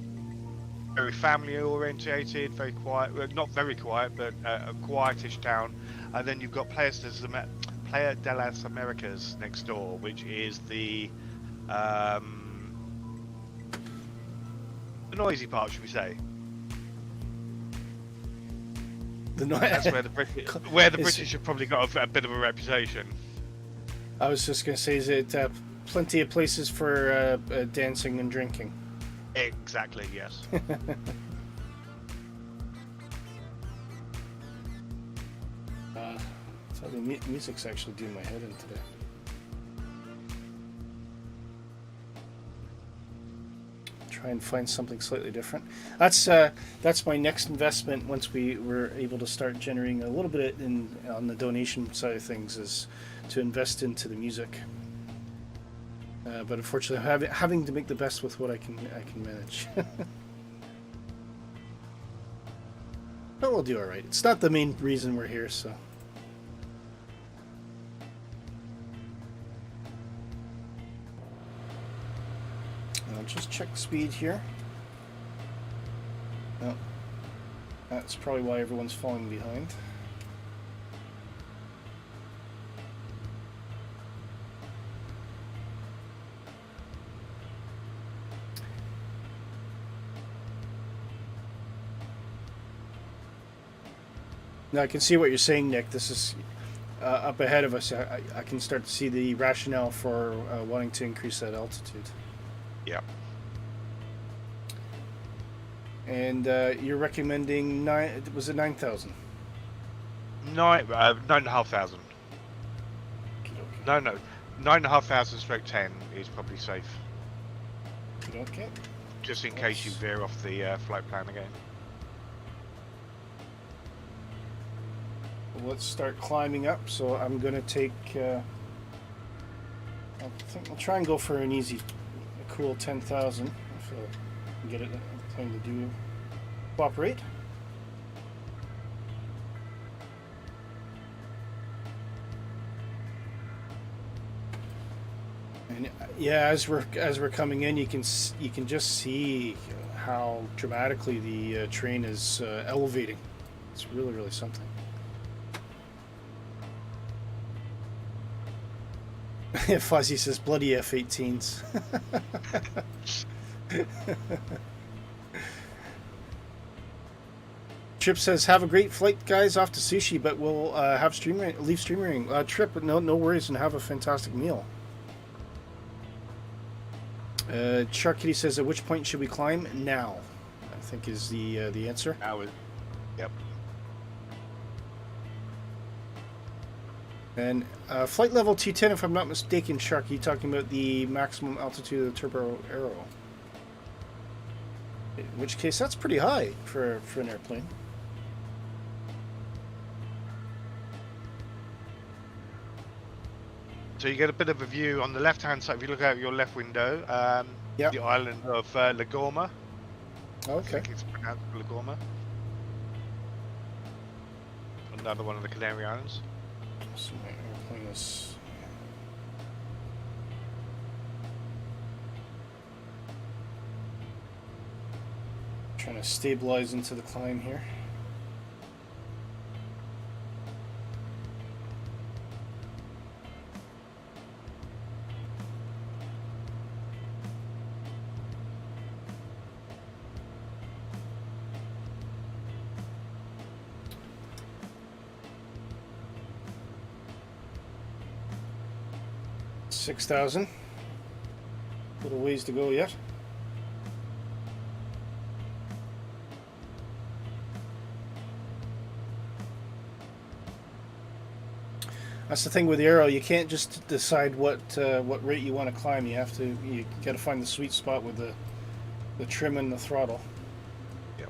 very family orientated, very quiet. Well, not very quiet, but a quietish town. And then you've got Playa de las Americas next door, which is the noisy part, should we say? That's where the British have probably got a bit of a reputation. I was just going to say, is it plenty of places for dancing and drinking? Exactly, yes. So the music's actually doing my head in today. Try and find something slightly different. That's my next investment once we were able to start generating a little bit on the donation side of things, is to invest into the music. But unfortunately, having to make the best with what I can manage. But we'll do all right. It's not the main reason we're here, so. I'll just check speed here. No, that's probably why everyone's falling behind. Now I can see what you're saying, Nick. This is up ahead of us. I can start to see the rationale for wanting to increase that altitude. Yeah. And you're recommending was it 9,000? 9,500. No, 9,500/10 is probably safe, Okay. just in case you veer off the flight plan again. Well, let's start climbing up. So I'm gonna take. I think I'll try and go for an easy, a cool 10,000 if I can get it. Thing to do. Cooperate. And yeah, as we're coming in, you can just see how dramatically the train is elevating. It's really something. Fuzzy says bloody F-18s. Trip says have a great flight, guys, off to sushi, but we'll leave streaming. Trip, no worries, and have a fantastic meal. Shark Kitty says, at which point should we climb? Now, I think is the answer. Now, yep. And flight level T10, if I'm not mistaken, Shark, you talking about the maximum altitude of the turbo arrow? In which case, that's pretty high for an airplane. So you get a bit of a view on the left-hand side. If you look out your left window, Yep. the island of La Goma. I Okay. think it's pronounced La Goma. Another one of the Canary Islands. So my airplane is. Trying to stabilize into the climb here. $6,000. Little ways to go yet. That's the thing with the Arrow. You can't just decide what rate you want to climb. You got to find the sweet spot with the trim and the throttle. Yep.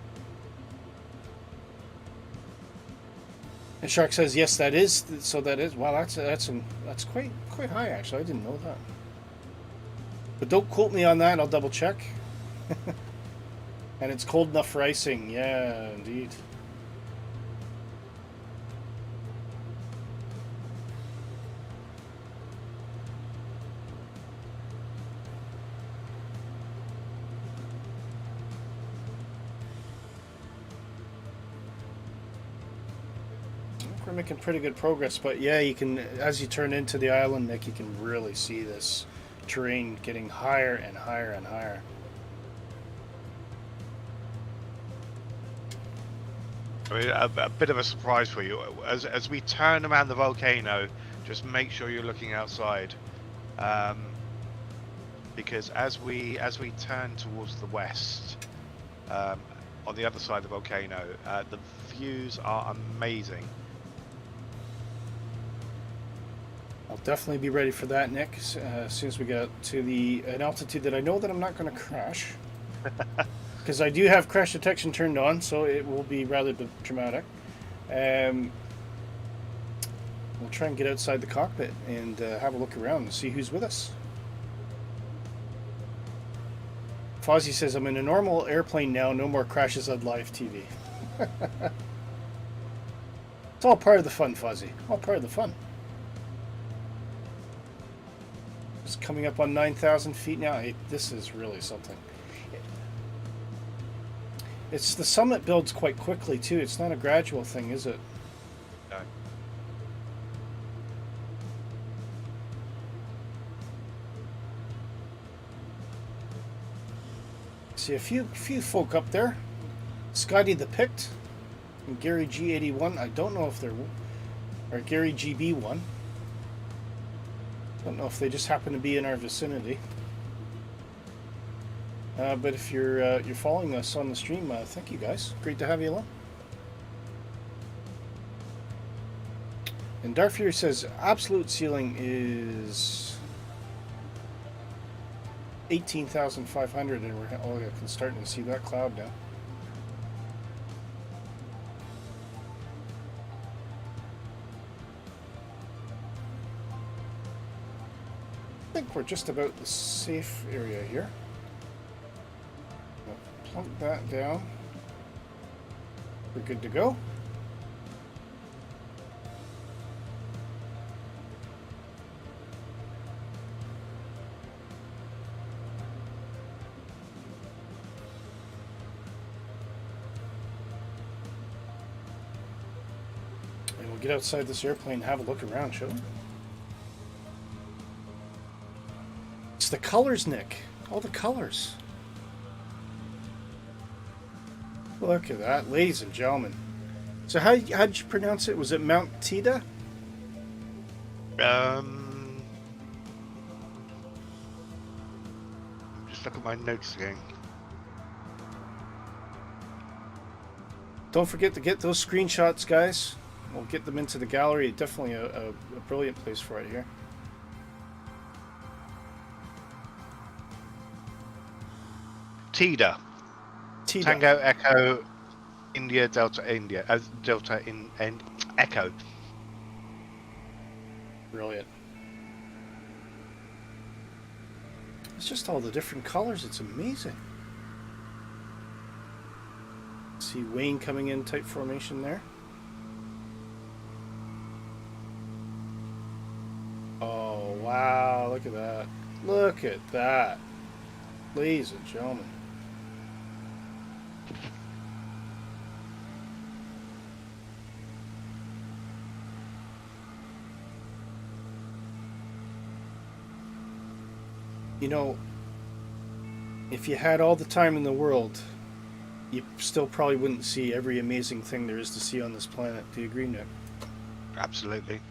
And Shark says yes, that is. So that is. Wow, that's quite high actually. I didn't know that. But don't quote me on that. I'll double check. And it's cold enough for icing. Yeah, indeed. We're making pretty good progress, but yeah, you can, as you turn into the island, Nick, you can really see this terrain getting higher and higher and higher. I mean, a bit of a surprise for you. As we turn around the volcano, just make sure you're looking outside, because as we turn towards the west, on the other side of the volcano, the views are amazing. I'll definitely be ready for that, Nick, as soon as we get to an altitude that I know that I'm not going to crash. Because I do have crash detection turned on, so it will be rather dramatic. We'll try and get outside the cockpit and have a look around and see who's with us. Fozzie says, I'm in a normal airplane now, no more crashes on live TV. It's all part of the fun, Fozzie. All part of the fun. It's coming up on 9,000 feet now. Hey, this is really something. It's the summit builds quite quickly too. It's not a gradual thing, is it? No. See a few folk up there. Scotty the Pict and Gary G81. I don't know if they're, or Gary GB1. Don't know if they just happen to be in our vicinity. But if you're following us on the stream, thank you guys. Great to have you along. And Darth Fury says absolute ceiling is 18,500, and we're starting to see that cloud now. I think we're just about the safe area here. We'll plunk that down. We're good to go. And we'll get outside this airplane and have a look around, shall we? It's the colors, Nick. All the colors. Look at that, ladies and gentlemen. So how did you pronounce it? Was it Mount Teide? Just look at my notes again. Don't forget to get those screenshots, guys. We'll get them into the gallery. Definitely a brilliant place for it here. Teide. Teide. Tango Echo India Delta Delta in Echo. Brilliant. It's just all the different colors. It's amazing. See Wayne coming in type formation there. Oh wow, look at that. Look at that. Ladies and gentlemen. You know, if you had all the time in the world, you still probably wouldn't see every amazing thing there is to see on this planet. Do you agree, Nick? Absolutely.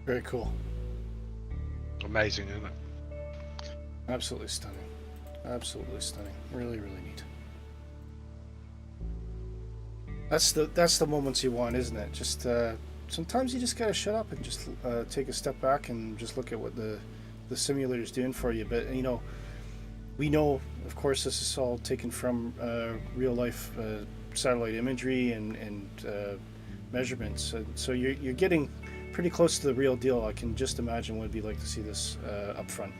Very cool. Amazing, isn't it? Absolutely stunning. Absolutely stunning. Really, really neat. That's the moments you want, isn't it? Just sometimes you just gotta shut up and just take a step back and just look at what the simulator's doing for you. But you know, we know, of course, this is all taken from real life satellite imagery and measurements. So you're getting pretty close to the real deal. I can just imagine what it'd be like to see this up front.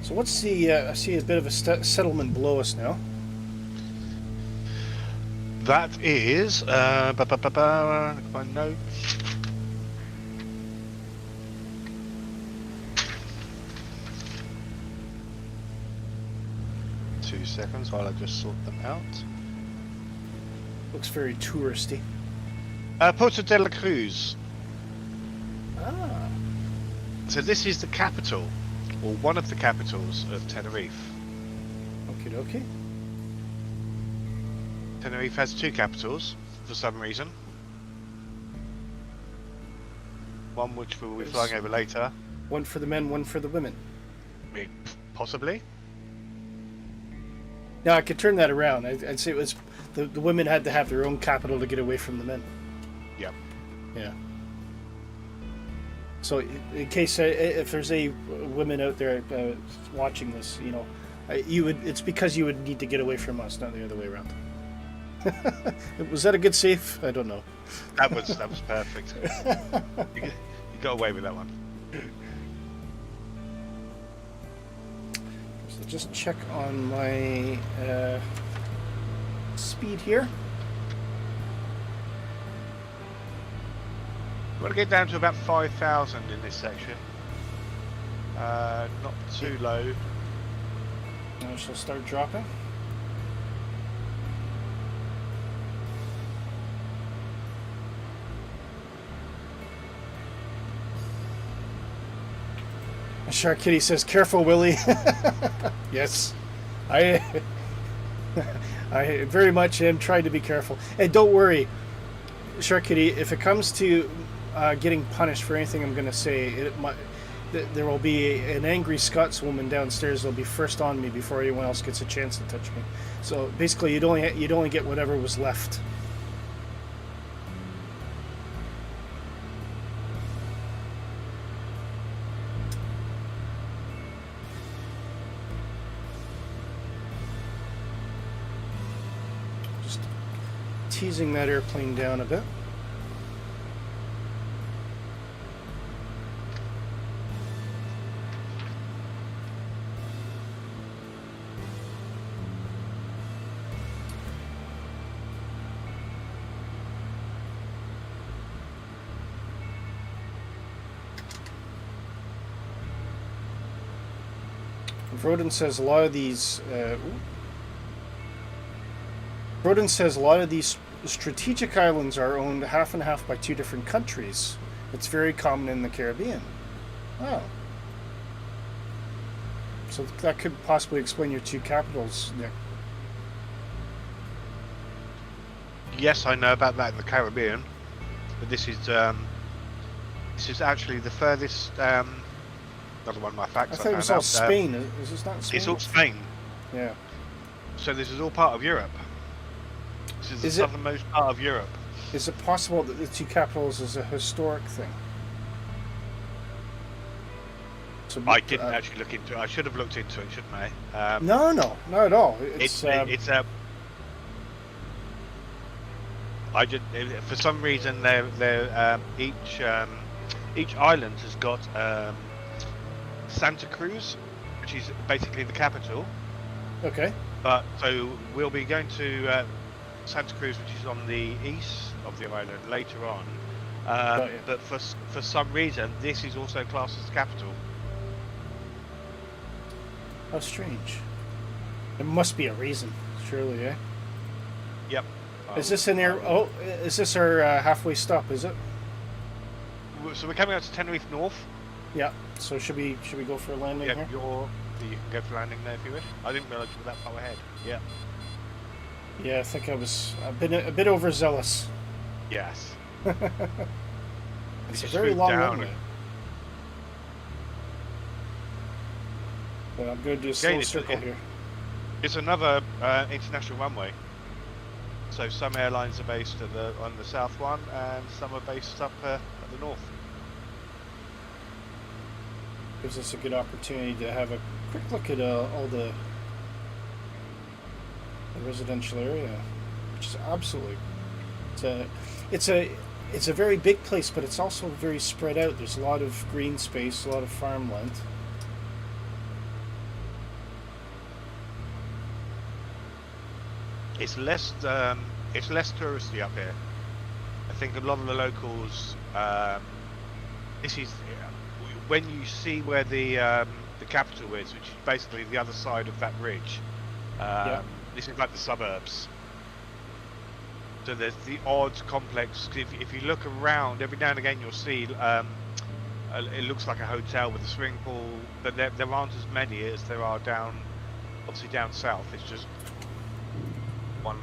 So what's the? I see a bit of a settlement below us now. That is look at my notes. Two seconds while I just sort them out. Looks very touristy. Puerto de la Cruz. Ah. So this is the capital, or one of the capitals of Tenerife. Okie dokie. Tenerife has two capitals for some reason. One which we'll be flying over later. One for the men, one for the women. I mean, possibly. No, I could turn that around. I'd say it was the women had to have their own capital to get away from the men. Yep. Yeah. So in case if there's any women out there watching this, you know, it's because you would need to get away from us, not the other way around. Was that a good save? I don't know. That was perfect. You got away with that one. So just check on my speed here. We want to get down to about 5,000 in this section. Not too low. And I shall start dropping. Shark Kitty says, "Careful, Willy." Yes, I very much am trying to be careful. And don't worry, Shark Kitty, if it comes to getting punished for anything I'm going to say, there will be an angry Scotswoman downstairs that'll be first on me before anyone else gets a chance to touch me. So basically, you'd only get whatever was left. Teasing that airplane down a bit. Vroden says a lot of these strategic islands are owned half and half by two different countries. It's very common in the Caribbean. Oh. So that could possibly explain your two capitals, Nick. Yes, I know about that in the Caribbean, but this is actually the furthest. Another one of my facts. I thought it was all Spain. Is this not Spain? It's all Spain. Yeah. So this is all part of Europe. This is the southernmost part of Europe. Is it possible that the two capitals is a historic thing? So, I didn't actually look into it. I should have looked into it, shouldn't I? No, not at all. For some reason each island has got Santa Cruz, which is basically the capital. Okay. But so we'll be going to Santa Cruz, which is on the east of the island later on. But for some reason, this is also classed as the capital. How strange. There must be a reason, surely, eh? Yep. Is this in there? Oh, is this our halfway stop? Is it? So we're coming out to Tenerife North. Yeah. So should we go for a landing here? You can go for landing there if you wish. I didn't realise you were that far ahead. Yeah. Yeah, I think I've been a bit overzealous. Yes. It's a very long runway. But I'm going to do a slow circle here. It's another international runway. So some airlines are based on the south one, and some are based up at the north. Gives us a good opportunity to have a quick look at all the residential area, which is absolutely. It's a very big place, but it's also very spread out. There's a lot of green space, a lot of farmland. it's less touristy up here. I think a lot of the locals. This is when you see where the capital is, which is basically the other side of that ridge. This is like the suburbs. So there's the odd complex. If you look around, every now and again you'll see it looks like a hotel with a swimming pool, but there aren't as many as there are obviously down south. It's just one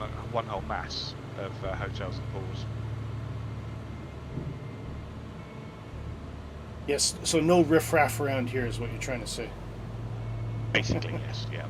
whole mass of hotels and pools. Yes, so no riffraff around here is what you're trying to say. Basically, yes, yeah.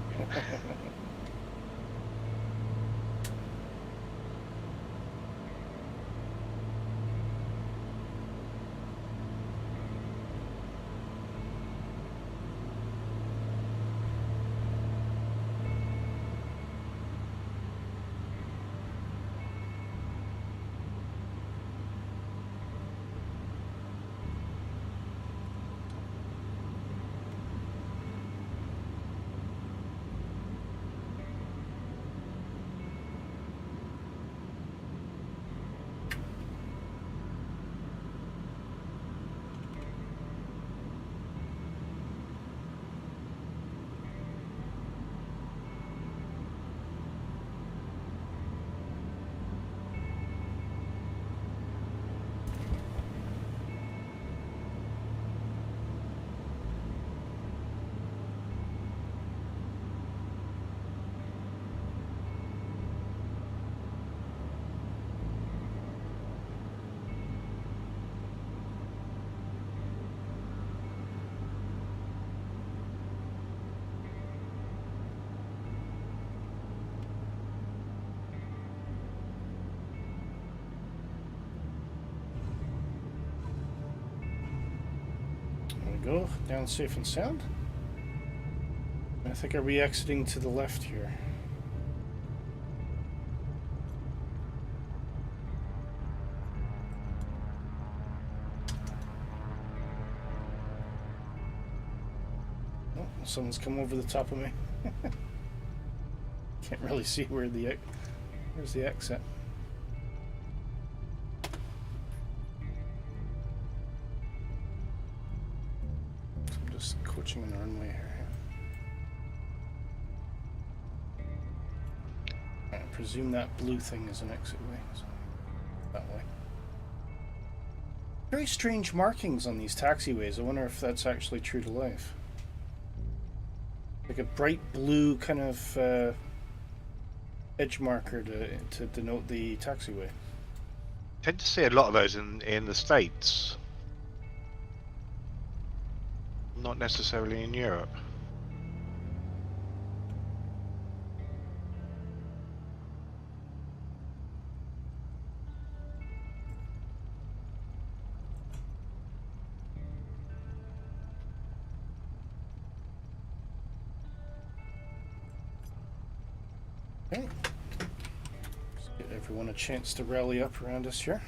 Go down safe and sound. I think, are we exiting to the left here? Oh, someone's come over the top of me. Can't really see where's the exit. Coaching on the runway here. I presume that blue thing is an exit way, so that way. Very strange markings on these taxiways. I wonder if that's actually true to life. Like a bright blue kind of edge marker to denote the taxiway. Tend to see a lot of those in the States. Not necessarily in Europe. Okay. Let's give everyone a chance to rally up around us here.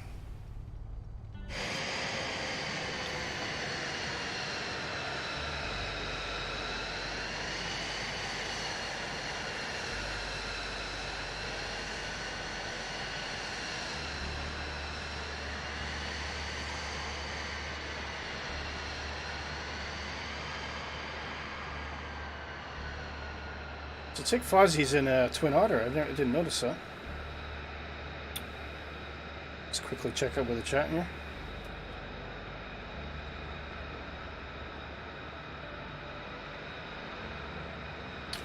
So take Fozzie's in a Twin Otter. I didn't notice that. Let's quickly check out with the chat here.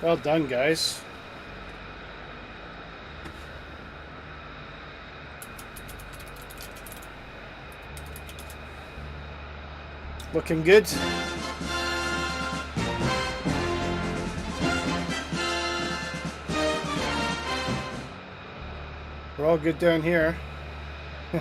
Well done, guys. Looking good. We're all good down here. To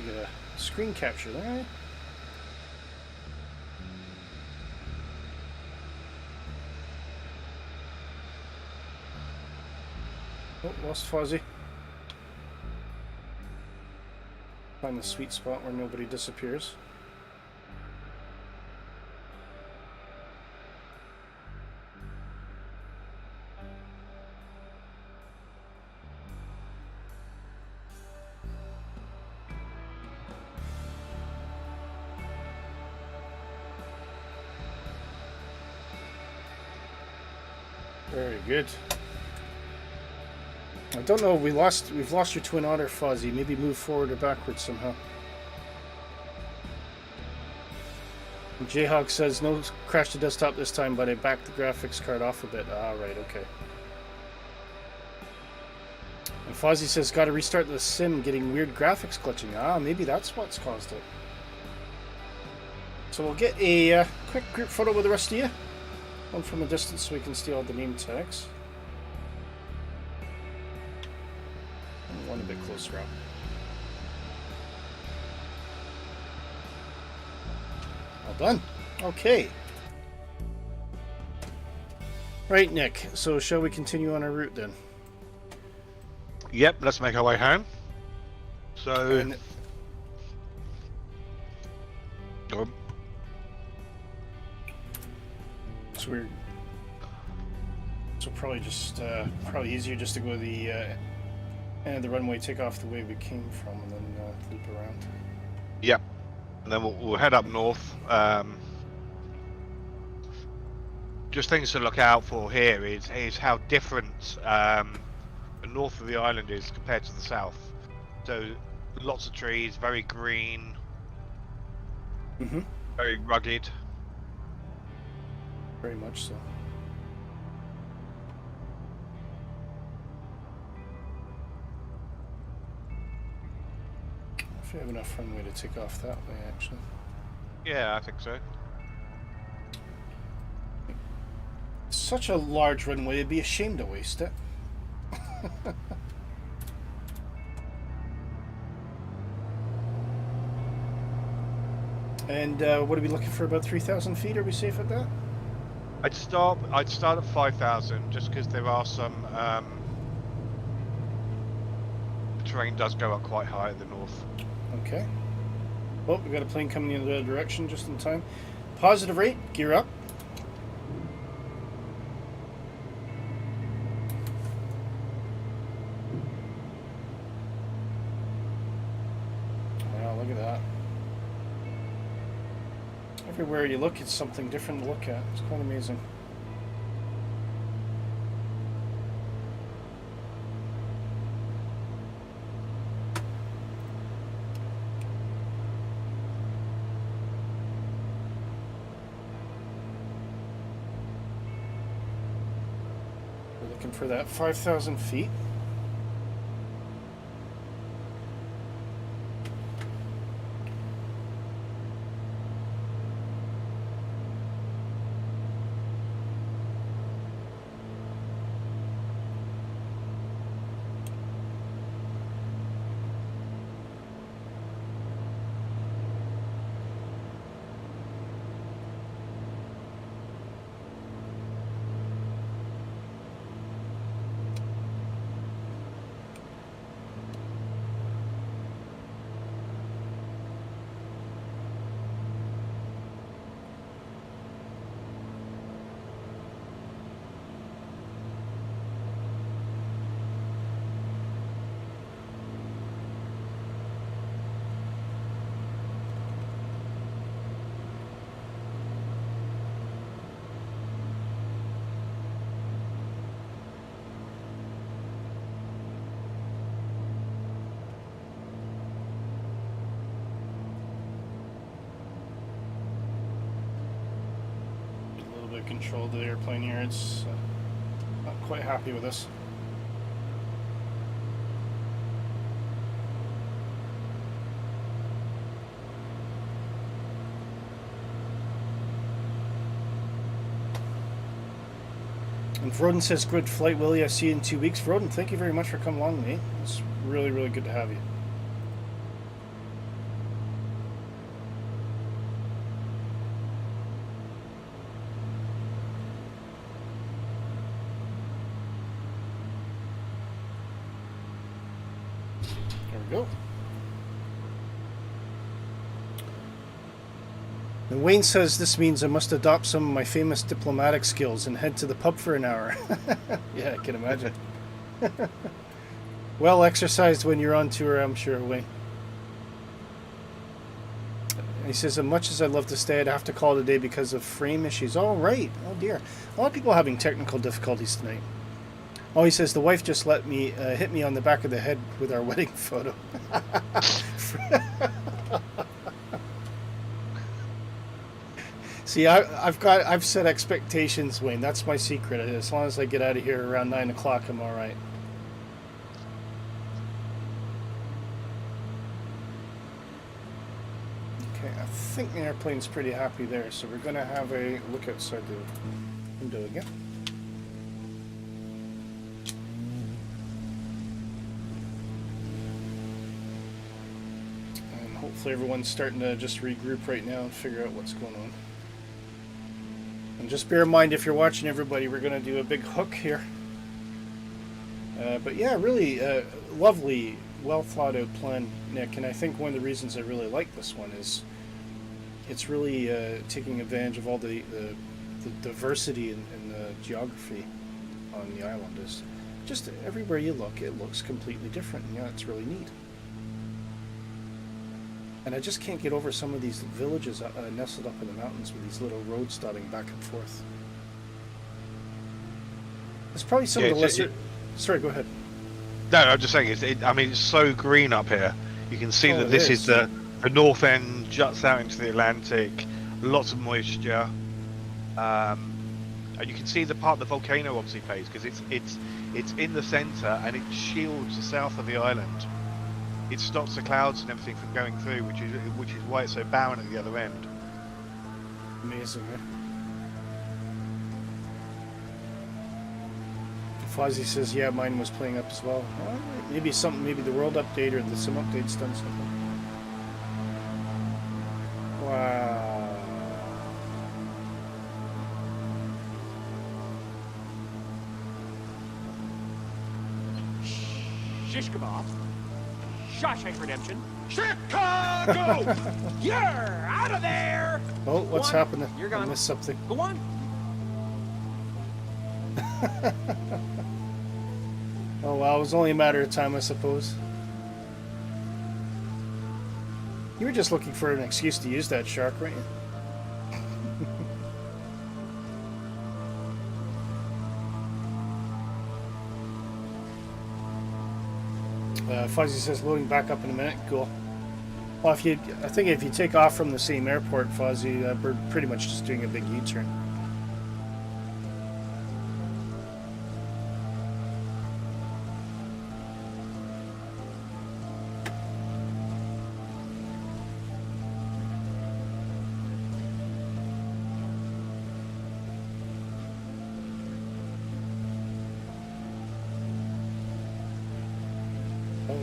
get a screen capture there. Oh, lost Fuzzy. Find the sweet spot where nobody disappears. Very good. I don't know. We've lost your twin otter, Fuzzy. Maybe move forward or backwards somehow. And Jayhawk says no crash to desktop this time, but I backed the graphics card off a bit. Ah, right, okay. And Fuzzy says got to restart the sim, getting weird graphics glitching. Ah, maybe that's what's caused it. So we'll get a quick group photo with the rest of you. One from a distance so we can see all the name tags. And one a bit closer up. All done. Okay. Right, Nick. So shall we continue on our route then? Yep, let's make our way home. So... Go on. So we're... So probably just... probably easier just to go the end of the runway, take off the way we came from, and then loop around. Yep. And then we'll head up north. Just things to look out for here is how different the north of the island is compared to the south. So lots of trees, very green, very rugged. Very much so. If we have enough runway to take off that way, actually. Yeah, I think so. Such a large runway, it'd be a shame to waste it. And what are we looking for? About 3,000 feet? Are we safe at that? I'd start at 5,000 just because there are some the terrain does go up quite high at the north. Okay. Well, we've got a plane coming in the other direction just in time. Positive rate, gear up. Wow, look at that. Everywhere you look, it's something different to look at. It's quite amazing. We're looking for that 5,000 feet. Control the airplane here. It's not quite happy with us. And Vroden says, good flight, Willie. I'll see you in 2 weeks. Vroden, thank you very much for coming along, mate. It's really, really good to have you. There we go. And Wayne says this means I must adopt some of my famous diplomatic skills and head to the pub for an hour. Yeah, I can imagine. Well exercised when you're on tour, I'm sure, Wayne. He says, as much as I'd love to stay, I'd have to call it a day because of frame issues. Oh, right. Oh, dear. A lot of people are having technical difficulties tonight. Oh, he says, the wife just let me hit me on the back of the head with our wedding photo. See, I've set expectations, Wayne. That's my secret. As long as I get out of here around 9 o'clock, I'm all right. Okay, I think the airplane's pretty happy there, so we're going to have a look outside the window again. And hopefully everyone's starting to just regroup right now and figure out what's going on. And just bear in mind, if you're watching, everybody, we're going to do a big hook here. But yeah, really lovely, well thought out plan, Nick. And I think one of the reasons I really like this one is it's really taking advantage of all the diversity in the geography on the island. Is just everywhere you look, it looks completely different. And yeah, it's really neat. And I just can't get over some of these villages nestled up in the mountains with these little roads dotting back and forth. There's probably some of the lesser... Sorry, go ahead. No, I'm just saying, I mean, it's so green up here. You can see that this is the north end, juts out into the Atlantic, lots of moisture. And you can see the part the volcano obviously plays, because it's in the centre and it shields the south of the island. It stops the clouds and everything from going through, which is why it's so barren at the other end. Amazing, man. Fozzie says, yeah, mine was playing up as well. Maybe the world update or some updates done something. Wow. Shish kebab. Shawshank Redemption. Chicago! You're out of there! Oh, what's happening? You're gone. I missed something. Go on. Oh, well, it was only a matter of time, I suppose. You were just looking for an excuse to use that shark, weren't you? Fuzzy says loading back up in a minute. Cool. Well, I think if you take off from the same airport, Fuzzy, we're pretty much just doing a big U-turn.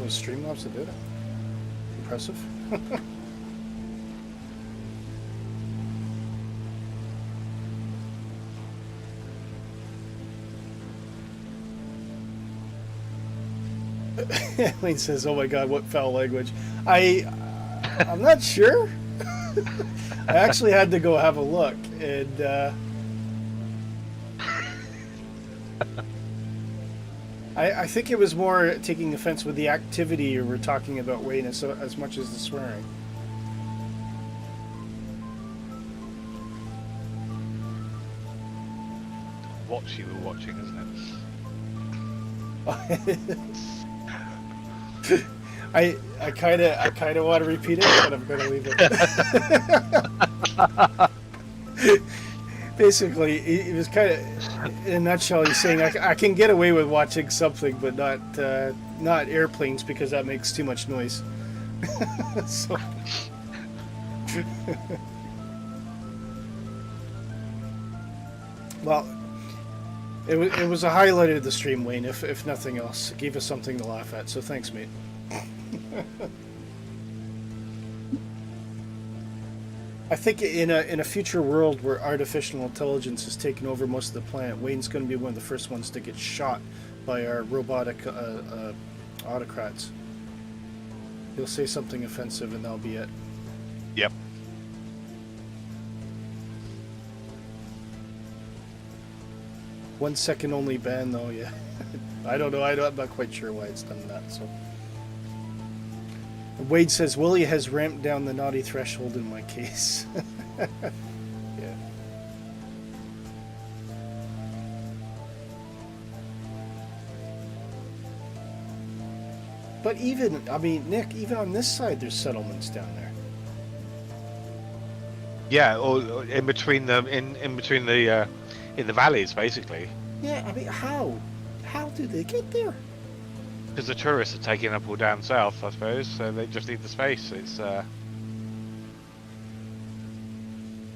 Streamlabs that did it. Impressive. Lane says, "Oh my God, what foul language!" I'm not sure. I actually had to go have a look, and I think it was more taking offense with the activity you were talking about, Wayne, as much as the swearing. Watch you were watching, isn't it? I kind of want to repeat it, but I'm going to leave it. Basically, it was kind of, in a nutshell, he's saying I can get away with watching something, but not airplanes because that makes too much noise. So. Well, it was a highlight of the stream, Wayne. If nothing else, it gave us something to laugh at. So thanks, mate. I think in a future world where artificial intelligence has taken over most of the planet, Wayne's going to be one of the first ones to get shot by our robotic autocrats. He'll say something offensive and that'll be it. Yep. One second only ban though, yeah. I don't know, I'm not quite sure why it's done that, so. Wade says, Willy has ramped down the naughty threshold in my case. Yeah. But even, I mean, Nick, even on this side, there's settlements down there. Yeah, or in between the in between the in the valleys, basically. Yeah, I mean, how? How do they get there? Because the tourists are taking up all down south, I suppose. So they just need the space. It's. I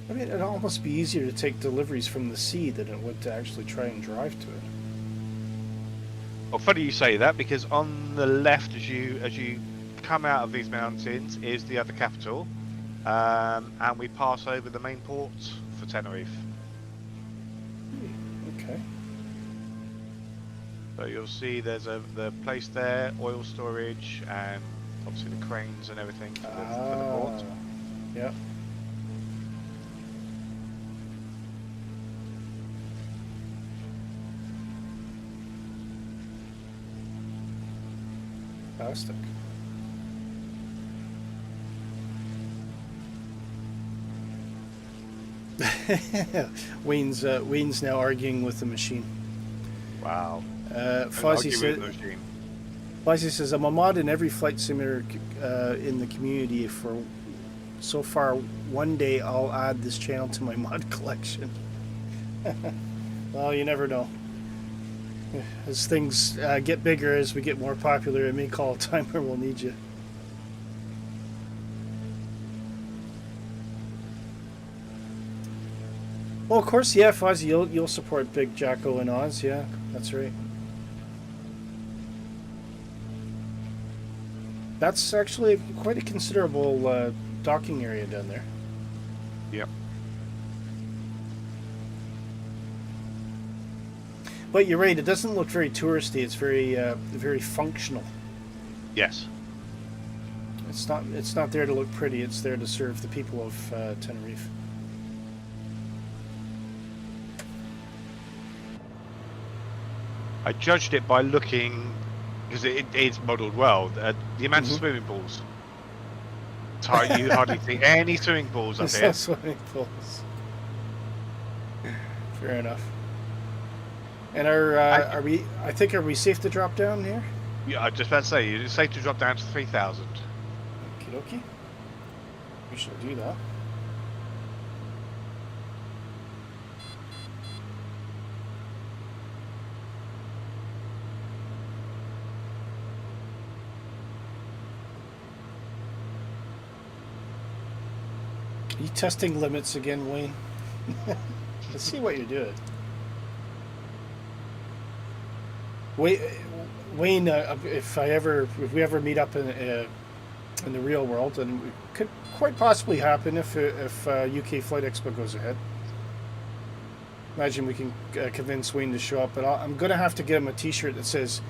mean, it'd almost be easier to take deliveries from the sea than it would to actually try and drive to it. Well, funny you say that, because on the left, as you come out of these mountains, is the other capital, and we pass over the main port for Tenerife. Okay. So you'll see there's the place there, oil storage, and obviously the cranes and everything for the port. Yeah. Fantastic. Wayne's now arguing with the machine. Wow. Fozzie says, I'm a mod in every flight simulator in the community for so far. One day I'll add this channel to my mod collection. Well, you never know. As things get bigger, as we get more popular, it may call a time where we'll need you. Well, of course, yeah, Fozzie, you'll support Big Jacko and Oz, yeah, that's right. That's actually quite a considerable docking area down there. Yep. But you're right, it doesn't look very touristy. It's very very functional. Yes. It's not there to look pretty. It's there to serve the people of Tenerife. I judged it by looking, because it is modelled well, the amount of swimming pools. You hardly see any swimming pools up here. Swimming pools. Fair enough. And are we? I think, are we safe to drop down here? Yeah, I was just about to say, it's safe to drop down to 3,000. Okie dokie. We shall do that. Are you testing limits again, Wayne? Let's see what you're doing. Wayne, if we ever meet up in the real world, and it could quite possibly happen if UK Flight Expo goes ahead. Imagine we can convince Wayne to show up, but I'm gonna have to get him a T-shirt that says,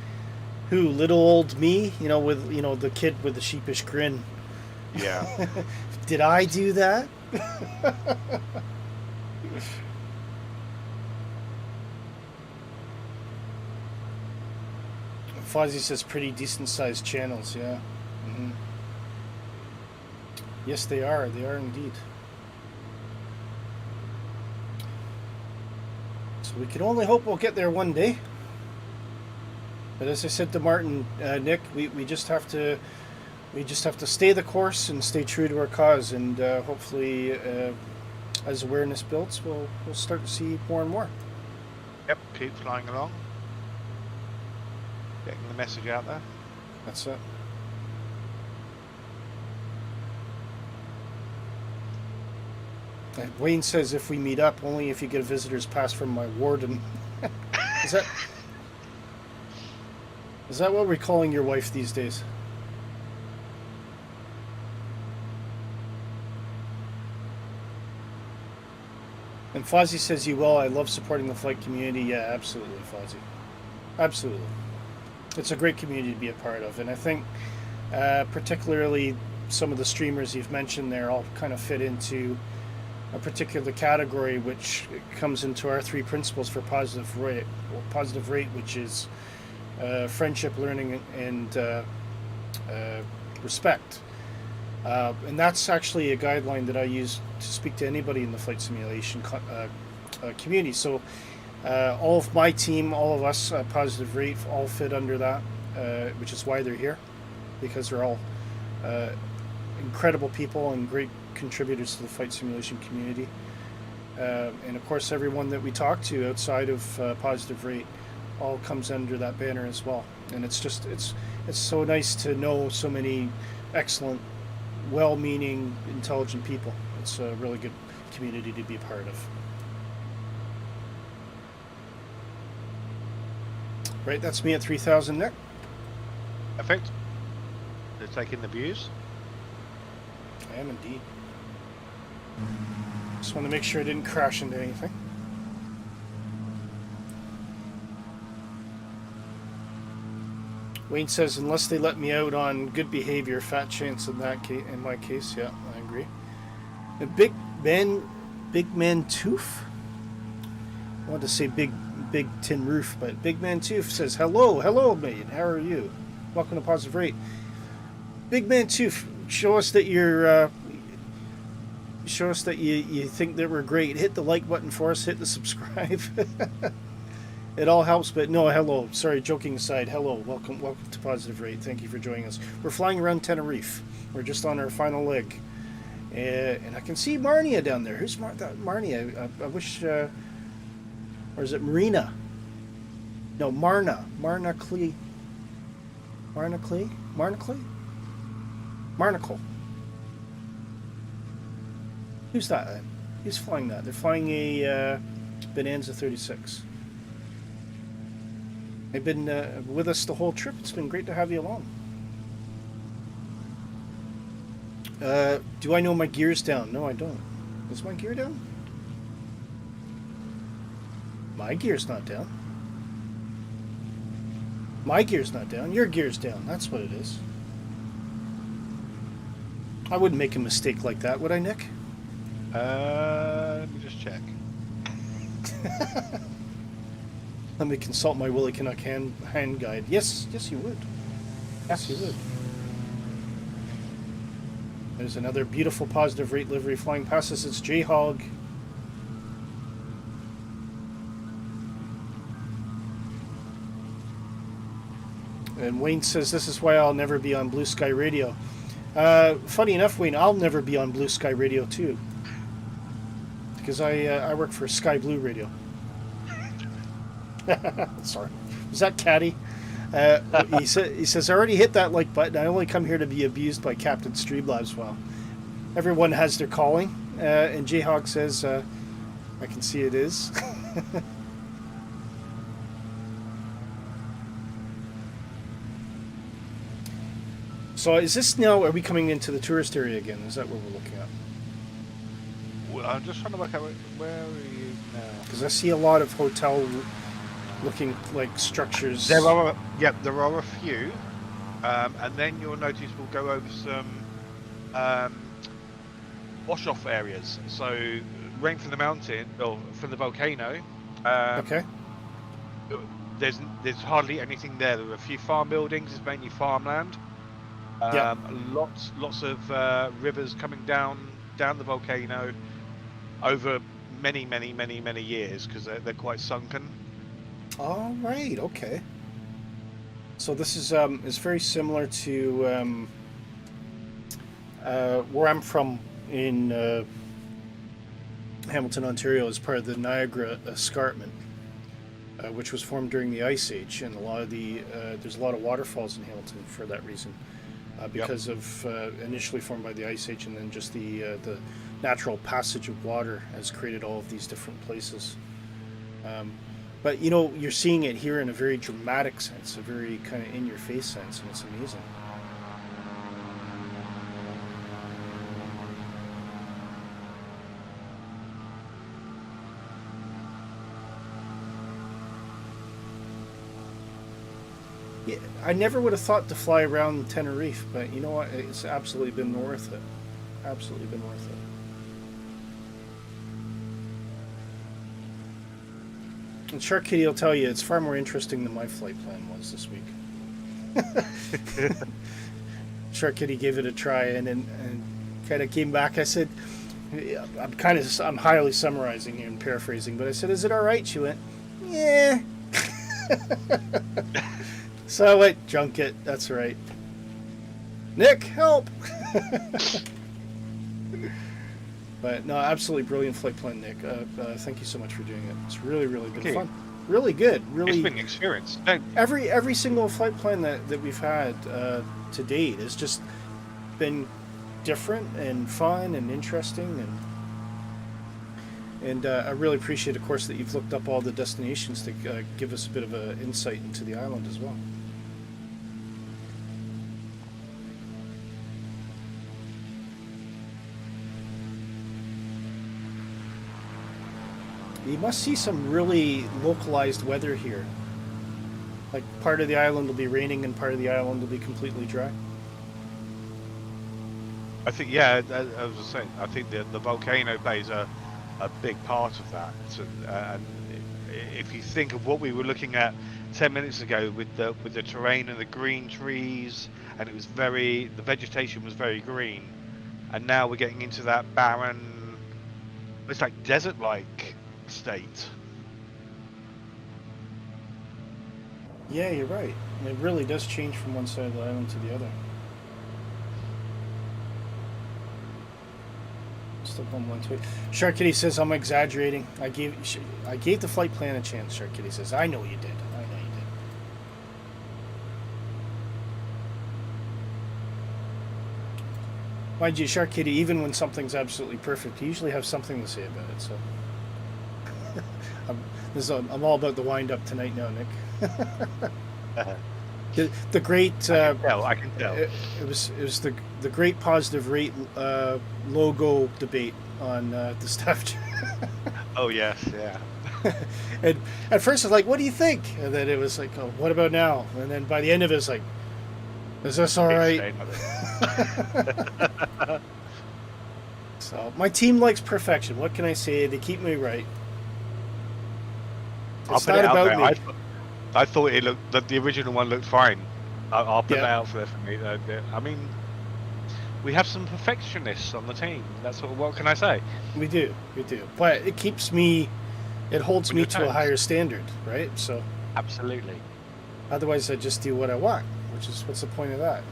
"Who, little old me?" You know, with the kid with the sheepish grin. Yeah. Did I do that? Fozzie says pretty decent sized channels, yeah. Mm-hmm. Yes, they are indeed. So we can only hope we'll get there one day. But as I said to Martin, Nick, we just have to stay the course and stay true to our cause, and hopefully as awareness builds, we'll start to see more and more. Yep, keep flying along. Getting the message out there. That's it. Wayne says if we meet up, only if you get a visitor's pass from my warden. Is that what we're calling your wife these days? And Fozzie says you will. I love supporting the flight community. Yeah, absolutely, Fozzie. Absolutely. It's a great community to be a part of, and I think Particularly some of the streamers you've mentioned there all kind of fit into a particular category, which comes into our three principles for positive rate. Well, positive rate, which is friendship, learning, and respect. And that's actually a guideline that I use to speak to anybody in the flight simulation community. So all of my team, all of us, positive rate, all fit under that, which is why they're here, because they're all incredible people and great contributors to the flight simulation community. And of course, everyone that we talk to outside of positive rate all comes under that banner as well. And it's just it's so nice to know so many excellent, well-meaning, intelligent people. It's a really good community to be a part of. Right, that's me at 3,000, Nick. Perfect. They're taking the views. I am indeed. Just want to make sure I didn't crash into anything. Wayne says, unless they let me out on good behavior, fat chance in that case. In my case, yeah, I agree. And Big Man Tooth. I wanted to say Big Tin Roof, but Big Man Tooth says, hello, mate. How are you? Welcome to Positive Rate. Big Man Tooth, show us that you're. Show us that you think that we're great. Hit the like button for us. Hit the subscribe. It all helps, but no, hello. Sorry, joking aside. Hello, welcome to Positive Rate. Thank you for joining us. We're flying around Tenerife. We're just on our final leg, and I can see Marnia down there. Who's Marnia? I wish, or is it Marina? No, Marna Clee. Marnacle. Who's that? Who's flying that? They're flying a Bonanza 36. They've been with us the whole trip. It's been great to have you along. Do I know my gear's down? No, I don't. Is my gear down? My gear's not down. My gear's not down. Your gear's down. That's what it is. I wouldn't make a mistake like that, would I, Nick? Let me just check. Let me consult my Willy Canuck hand guide. Yes, you would. Yes, you would. There's another beautiful Positive Rate livery flying past us. It's J-Hog. And Wayne says, this is why I'll never be on Blue Sky Radio. Funny enough, Wayne, I'll never be on Blue Sky Radio too. Because I work for Sky Blue Radio. Sorry. Was that Caddy? He says, I already hit that like button. I only come here to be abused by Captain Streamlabs. Well, everyone has their calling. And J-Hog says, I can see it is. So is this now, are we coming into the tourist area again? Is that what we're looking at? Well, I'm just trying to work out where are you now? Because I see a lot of hotel looking like structures. There are a few, and then you'll notice we'll go over some wash-off areas. So rain from the mountain or from the volcano. Okay. There's hardly anything there. There are a few farm buildings. It's mainly farmland. Lots of rivers coming down the volcano over many years because they're quite sunken. All right. Okay. So this is very similar to where I'm from in Hamilton, Ontario, as part of the Niagara Escarpment, which was formed during the Ice Age, and there's a lot of waterfalls in Hamilton for that reason. Because of initially formed by the Ice Age, and then just the natural passage of water has created all of these different places. But you're seeing it here in a very dramatic sense, a very kind of in-your-face sense, and it's amazing. Yeah. I never would have thought to fly around Tenerife, but you know what? It's absolutely been worth it. Absolutely been worth it. And Shark Kitty will tell you it's far more interesting than my flight plan was this week. Shark Kitty gave it a try and kind of came back. I said, I'm highly summarizing here and paraphrasing, but I said, "Is it all right?" She went, "Yeah." So I went, "Junk it. That's right." Nick, help! But no, absolutely brilliant flight plan, Nick. Thank you so much for doing it. It's really, really been fun. Really good. Really. It's been an experience. Every single flight plan that we've had to date has just been different and fun and interesting, and I really appreciate, of course, that you've looked up all the destinations to give us a bit of an insight into the island as well. You must see some really localized weather here. Like part of the island will be raining and part of the island will be completely dry. I think, yeah, as I was saying, I think the volcano plays a big part of that. And if you think of what we were looking at 10 minutes ago with the terrain and the green trees, and it was the vegetation was very green, and now we're getting into that barren, it's like desert-like state. Yeah, you're right. It really does change from one side of the island to the other. Still going one way. Shark Kitty says I'm exaggerating. I gave the flight plan a chance. Shark Kitty says I know you did. I know you did. Mind you, Shark Kitty, even when something's absolutely perfect, you usually have something to say about it. So. I'm all about the wind up tonight now, Nick. the great. I can tell. It was the great positive rate logo debate on the staff. Oh yes, yeah. And at first I was like, "What do you think?" And then it was like, "Oh, what about now?" And then by the end of it, it's like, "Is this all right?" So my team likes perfection. What can I say? They keep me right. It's not about me. I thought it looked that the original one looked fine. I'll put that out for me. I mean, we have some perfectionists on the team. That's what can I say? We do, but it keeps me, it holds me to a higher standard, right? So absolutely. Otherwise, I just do what I want, which is what's the point of that?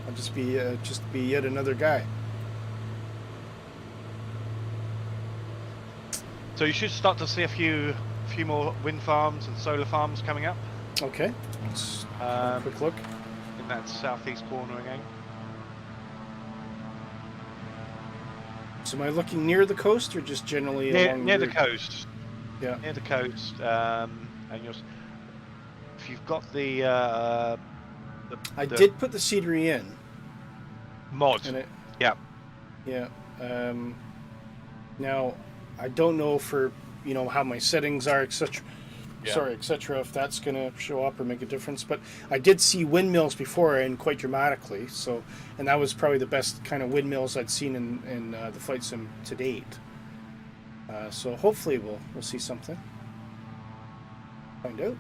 I'll just be yet another guy. So you should start to see a few more wind farms and solar farms coming up. Okay, let's have a quick look. In that southeast corner again. So am I looking near the coast or just generally along near the coast? Yeah, near the coast. And if you've got the I did put the scenery in. Mod. Yeah. Yeah. Now, I don't know for how my settings are, etc. Yeah. Sorry, etc. If that's going to show up or make a difference, but I did see windmills before and quite dramatically. So, and that was probably the best kind of windmills I'd seen in the flight sim to date. So hopefully we'll see something. Find out.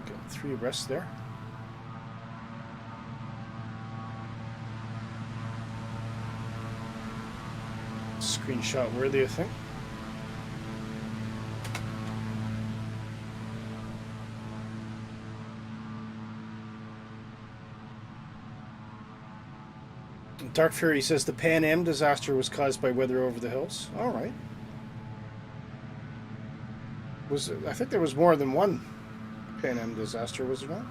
Got 3 abreast there. Screenshot worthy, I think. Dark Fury says the Pan Am disaster was caused by weather over the hills. All right. I think there was more than one Pan Am disaster, was there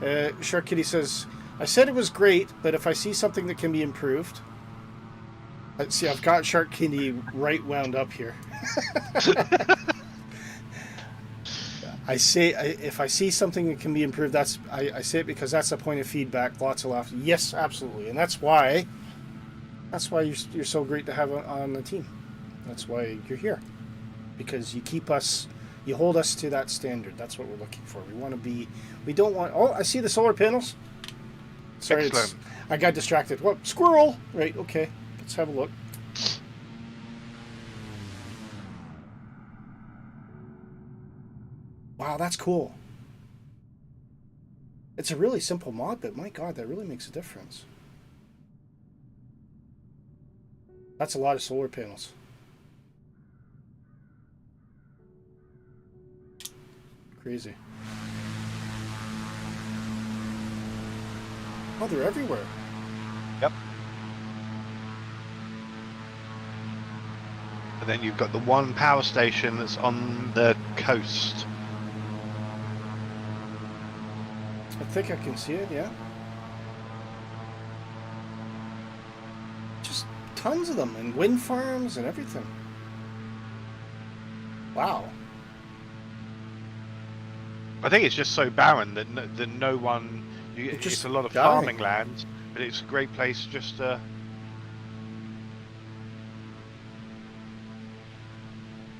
not? Shark Kitty says, I said it was great, but if I see something that can be improved. See, I've got Shark Kitty right wound up here. I say if I see something that can be improved, I say it because that's a point of feedback. Lots of laughter. Yes, absolutely, and that's why you're so great to have on the team. That's why you're here, because you keep us You hold us to that standard. That's what we're looking for. We want to be. We don't want. Oh, I see the solar panels. Sorry, Excellent. I got distracted. What? Squirrel. Right. Okay. Let's have a look. Wow, that's cool. It's a really simple mod, but my God, that really makes a difference. That's a lot of solar panels. Crazy. Oh, they're everywhere. Yep. And then you've got the one power station that's on the coast. I think I can see it, yeah. Just tons of them, and wind farms and everything. Wow. I think it's just so barren that no one. It's a lot of farming land, but it's a great place just to.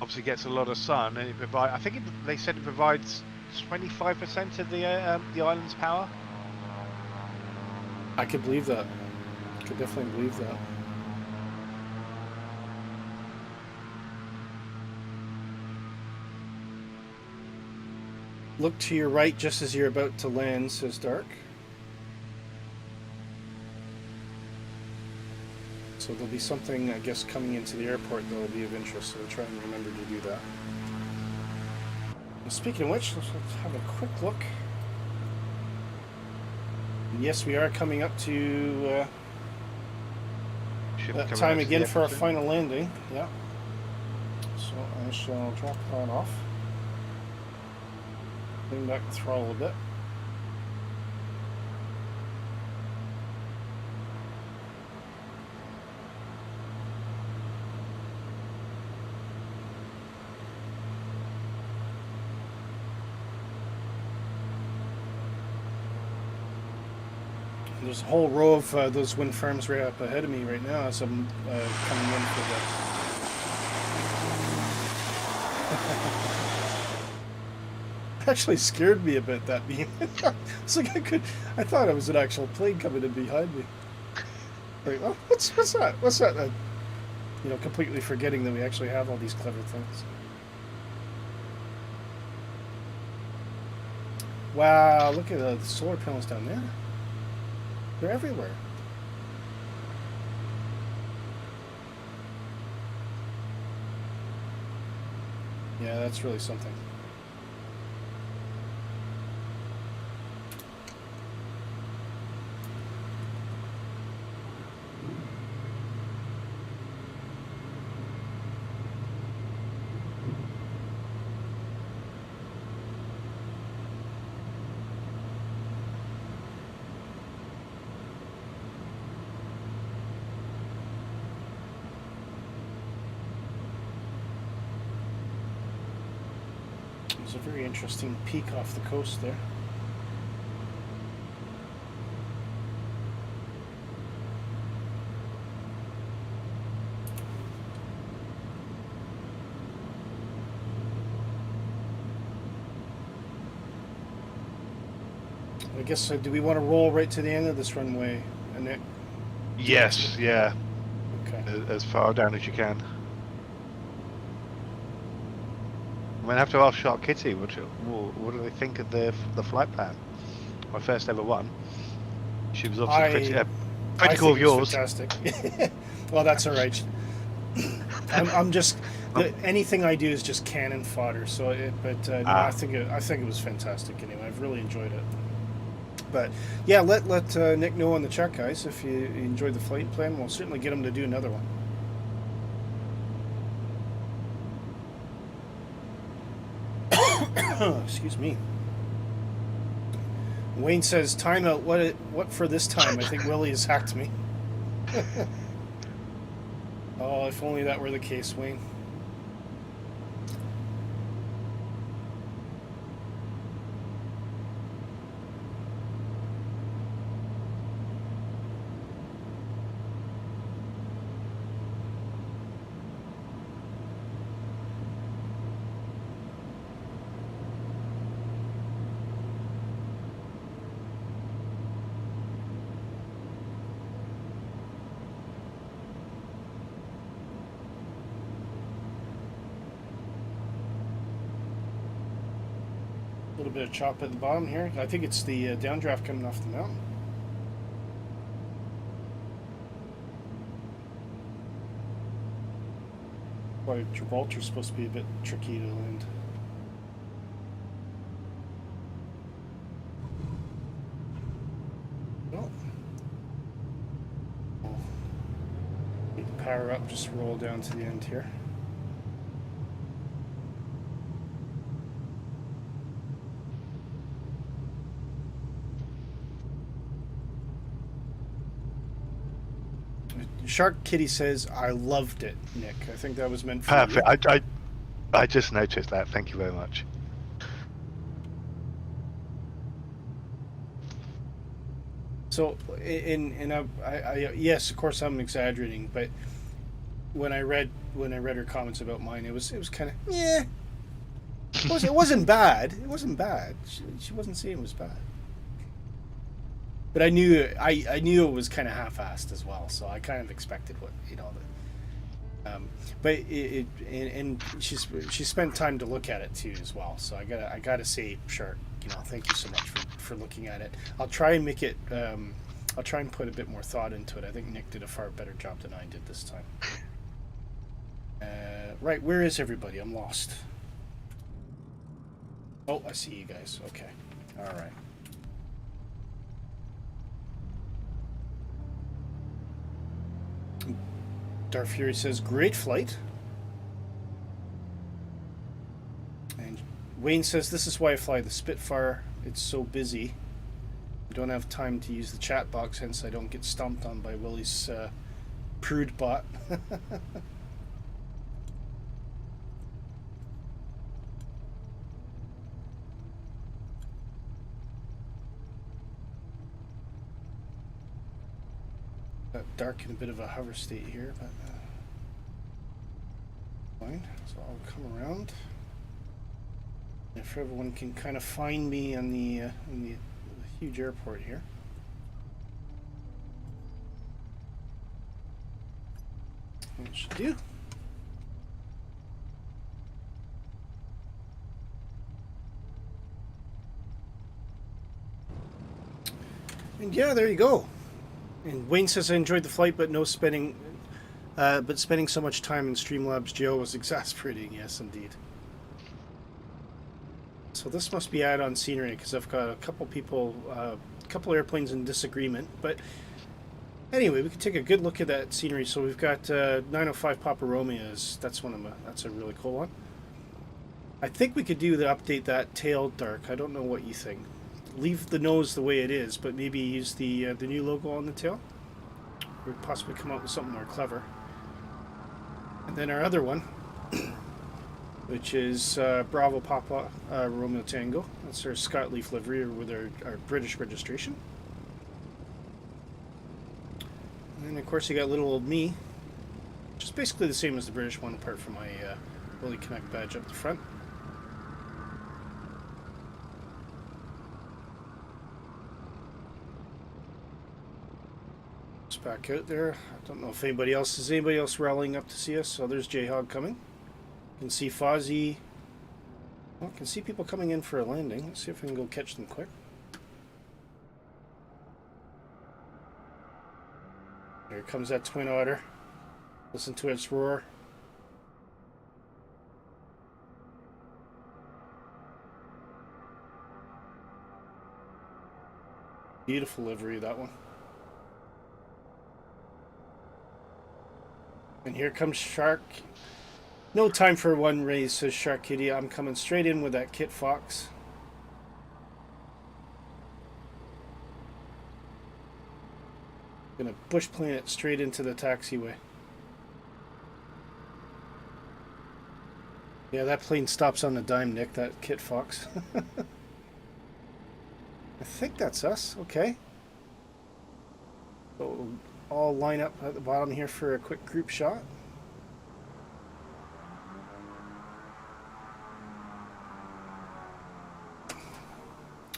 Obviously, gets a lot of sun, and it provides. I think they said it provides 25% of the island's power. I could believe that. I could definitely believe that. Look to your right just as you're about to land, says Dark. So there'll be something, I guess, coming into the airport that will be of interest, so we'll try and remember to do that. And speaking of which, let's have a quick look. And yes, we are coming up to that time again for our final landing. Yeah. So I shall drop that off. Bring back the throttle a bit. There's a whole row of those wind farms right up ahead of me right now as I'm coming in for the... Actually scared me a bit, that beam. It's like I thought it was an actual plane coming in behind me. Like, well, what's that? What's that? You know, completely forgetting that we actually have all these clever things. Wow, look at the solar panels down there. They're everywhere. Yeah, that's really something. There's a very interesting peak off the coast there. I guess, do we want to roll right to the end of this runway, Nick? Yes, yeah. Okay. As far down as you can. I'm gonna have to ask Shark Kitty what do they think of the flight plan? My first ever one. She was obviously critical of yours. Fantastic. Well, that's all right. I'm just anything I do is just cannon fodder. So, no, I think it was fantastic. Anyway, I've really enjoyed it. But yeah, let Nick know in the chat, guys, if you enjoyed the flight plan. We'll certainly get him to do another one. Excuse me. Wayne says, "Timeout. What for this time? I think Willy has hacked me." Oh, if only that were the case, Wayne. little bit of chop at the bottom here. I think it's the downdraft coming off the mountain. Why Gibraltar's supposed to be a bit tricky to land. Well, need to power up, just roll down to the end here. Shark Kitty says, I loved it, Nick. I think that was meant for perfect. I just noticed that. Thank you very much. So, yes, of course, I'm exaggerating, but when I read her comments about mine, it was kind of yeah. It wasn't bad. It wasn't bad. She wasn't saying it was bad. But I knew it was kind of half-assed as well, so I kind of expected what but she spent time to look at it too as well. So I gotta say, Shark, thank you so much for looking at it. I'll try and make it. I'll try and put a bit more thought into it. I think Nick did a far better job than I did this time. Right, where is everybody? I'm lost. Oh, I see you guys. Okay, all right. Dark Fury says, great flight. And Wayne says, this is why I fly the Spitfire. It's so busy. I don't have time to use the chat box, hence I don't get stomped on by Willy's prude bot. Dark in a bit of a hover state here, but fine. So I'll come around. If everyone can kind of find me on the huge airport here. That should do. And yeah, there you go. And Wayne says, I enjoyed the flight, but spending so much time in Streamlabs Geo was exasperating. Yes, indeed. So this must be add-on scenery, because I've got a couple people, couple airplanes in disagreement. But anyway, we can take a good look at that scenery. So we've got 905 Papa Romeo's. That's that's a really cool one. I think we could update that tail, Dark. I don't know what you think. Leave the nose the way it is, but maybe use the new logo on the tail. Or possibly come up with something more clever. And then our other one, which is Bravo Papa Romeo Tango. That's our Scott Leaf livery with our British registration. And then of course you got little old me, which is basically the same as the British one, apart from my Willy Canuck badge up the front. Back out there. I don't know if anybody else rallying up to see us. So there's J-Hog coming. You can see Fozzie. Well, I can see people coming in for a landing. Let's see if we can go catch them quick. Here comes that twin otter. Listen to its roar. Beautiful livery, that one. And here comes Shark. No time for one raise, says Shark Kitty. I'm coming straight in with that Kit Fox. Gonna bush plane it straight into the taxiway. Yeah, that plane stops on a dime, Nick, that Kit Fox. I think that's us. Okay. So all line up at the bottom here for a quick group shot.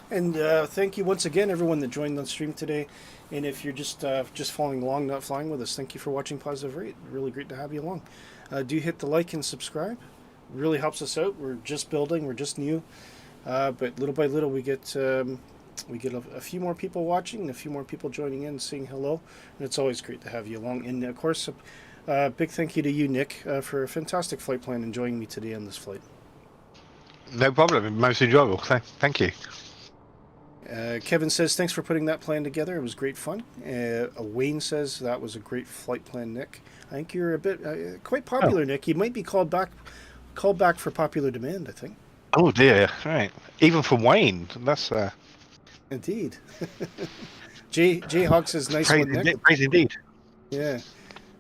And thank you once again, everyone that joined on stream today. And if you're just following along, not flying with us, thank you for watching Positive Rate. Really great to have you along. Do hit the like and subscribe. It really helps us out. We're just building. We're just new. But little by little, we get a few more people watching, a few more people joining in, saying hello, and it's always great to have you along. And of course, big thank you to you, Nick, for a fantastic flight plan and joining me today on this flight. No problem. Most enjoyable. Thank you. Kevin says, thanks for putting that plan together. It was great fun. Wayne says, that was a great flight plan, Nick. I think you're a bit quite popular, Nick. You might be called back for popular demand, I think. Oh dear, right. Even from Wayne, that's Indeed. J Hawk says, nice one, Nick. praise indeed. Yeah.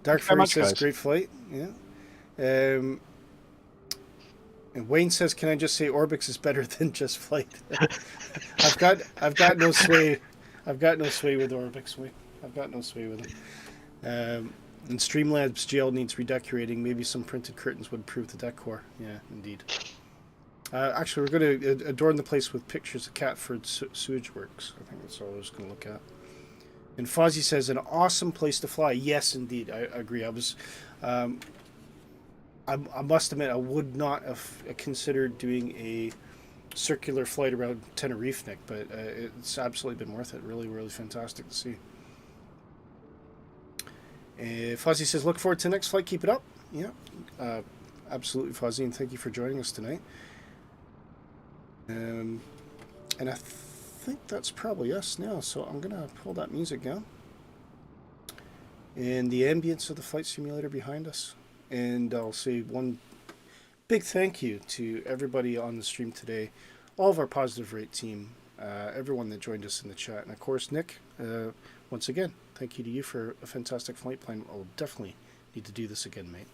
Dark Very Fury much, says, guys. great flight. Yeah. And Wayne says, can I just say Orbix is better than just flight? I've got no sway. I've got no sway with Orbix. I've got no sway with him. And Streamlabs jail needs redecorating. Maybe some printed curtains would improve the decor. Yeah, indeed. Actually, we're going to adorn the place with pictures of Catford sewage works. I think that's all I was going to look at. And Fozzie says, an awesome place to fly. Yes, indeed. I agree. I must admit, I would not have considered doing a circular flight around Tenerife, Nick, but it's absolutely been worth it. Really, really fantastic to see. Fuzzy says, look forward to the next flight. Keep it up. Yeah, absolutely, Fuzzy, and thank you for joining us tonight. And I think that's probably us now, so I'm going to pull that music down. And the ambience of the flight simulator behind us. And I'll say one big thank you to everybody on the stream today, all of our Positive Rate team, everyone that joined us in the chat. And of course, Nick, once again, thank you to you for a fantastic flight plan. I'll definitely need to do this again, mate.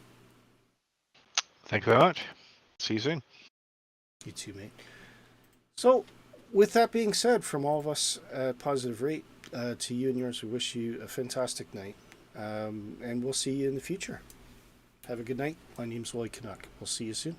Thank you very much. See you soon. You too, mate. So, with that being said, from all of us at Positive Rate, to you and yours, we wish you a fantastic night. And we'll see you in the future. Have a good night. My name's Willy Canuck. We'll see you soon.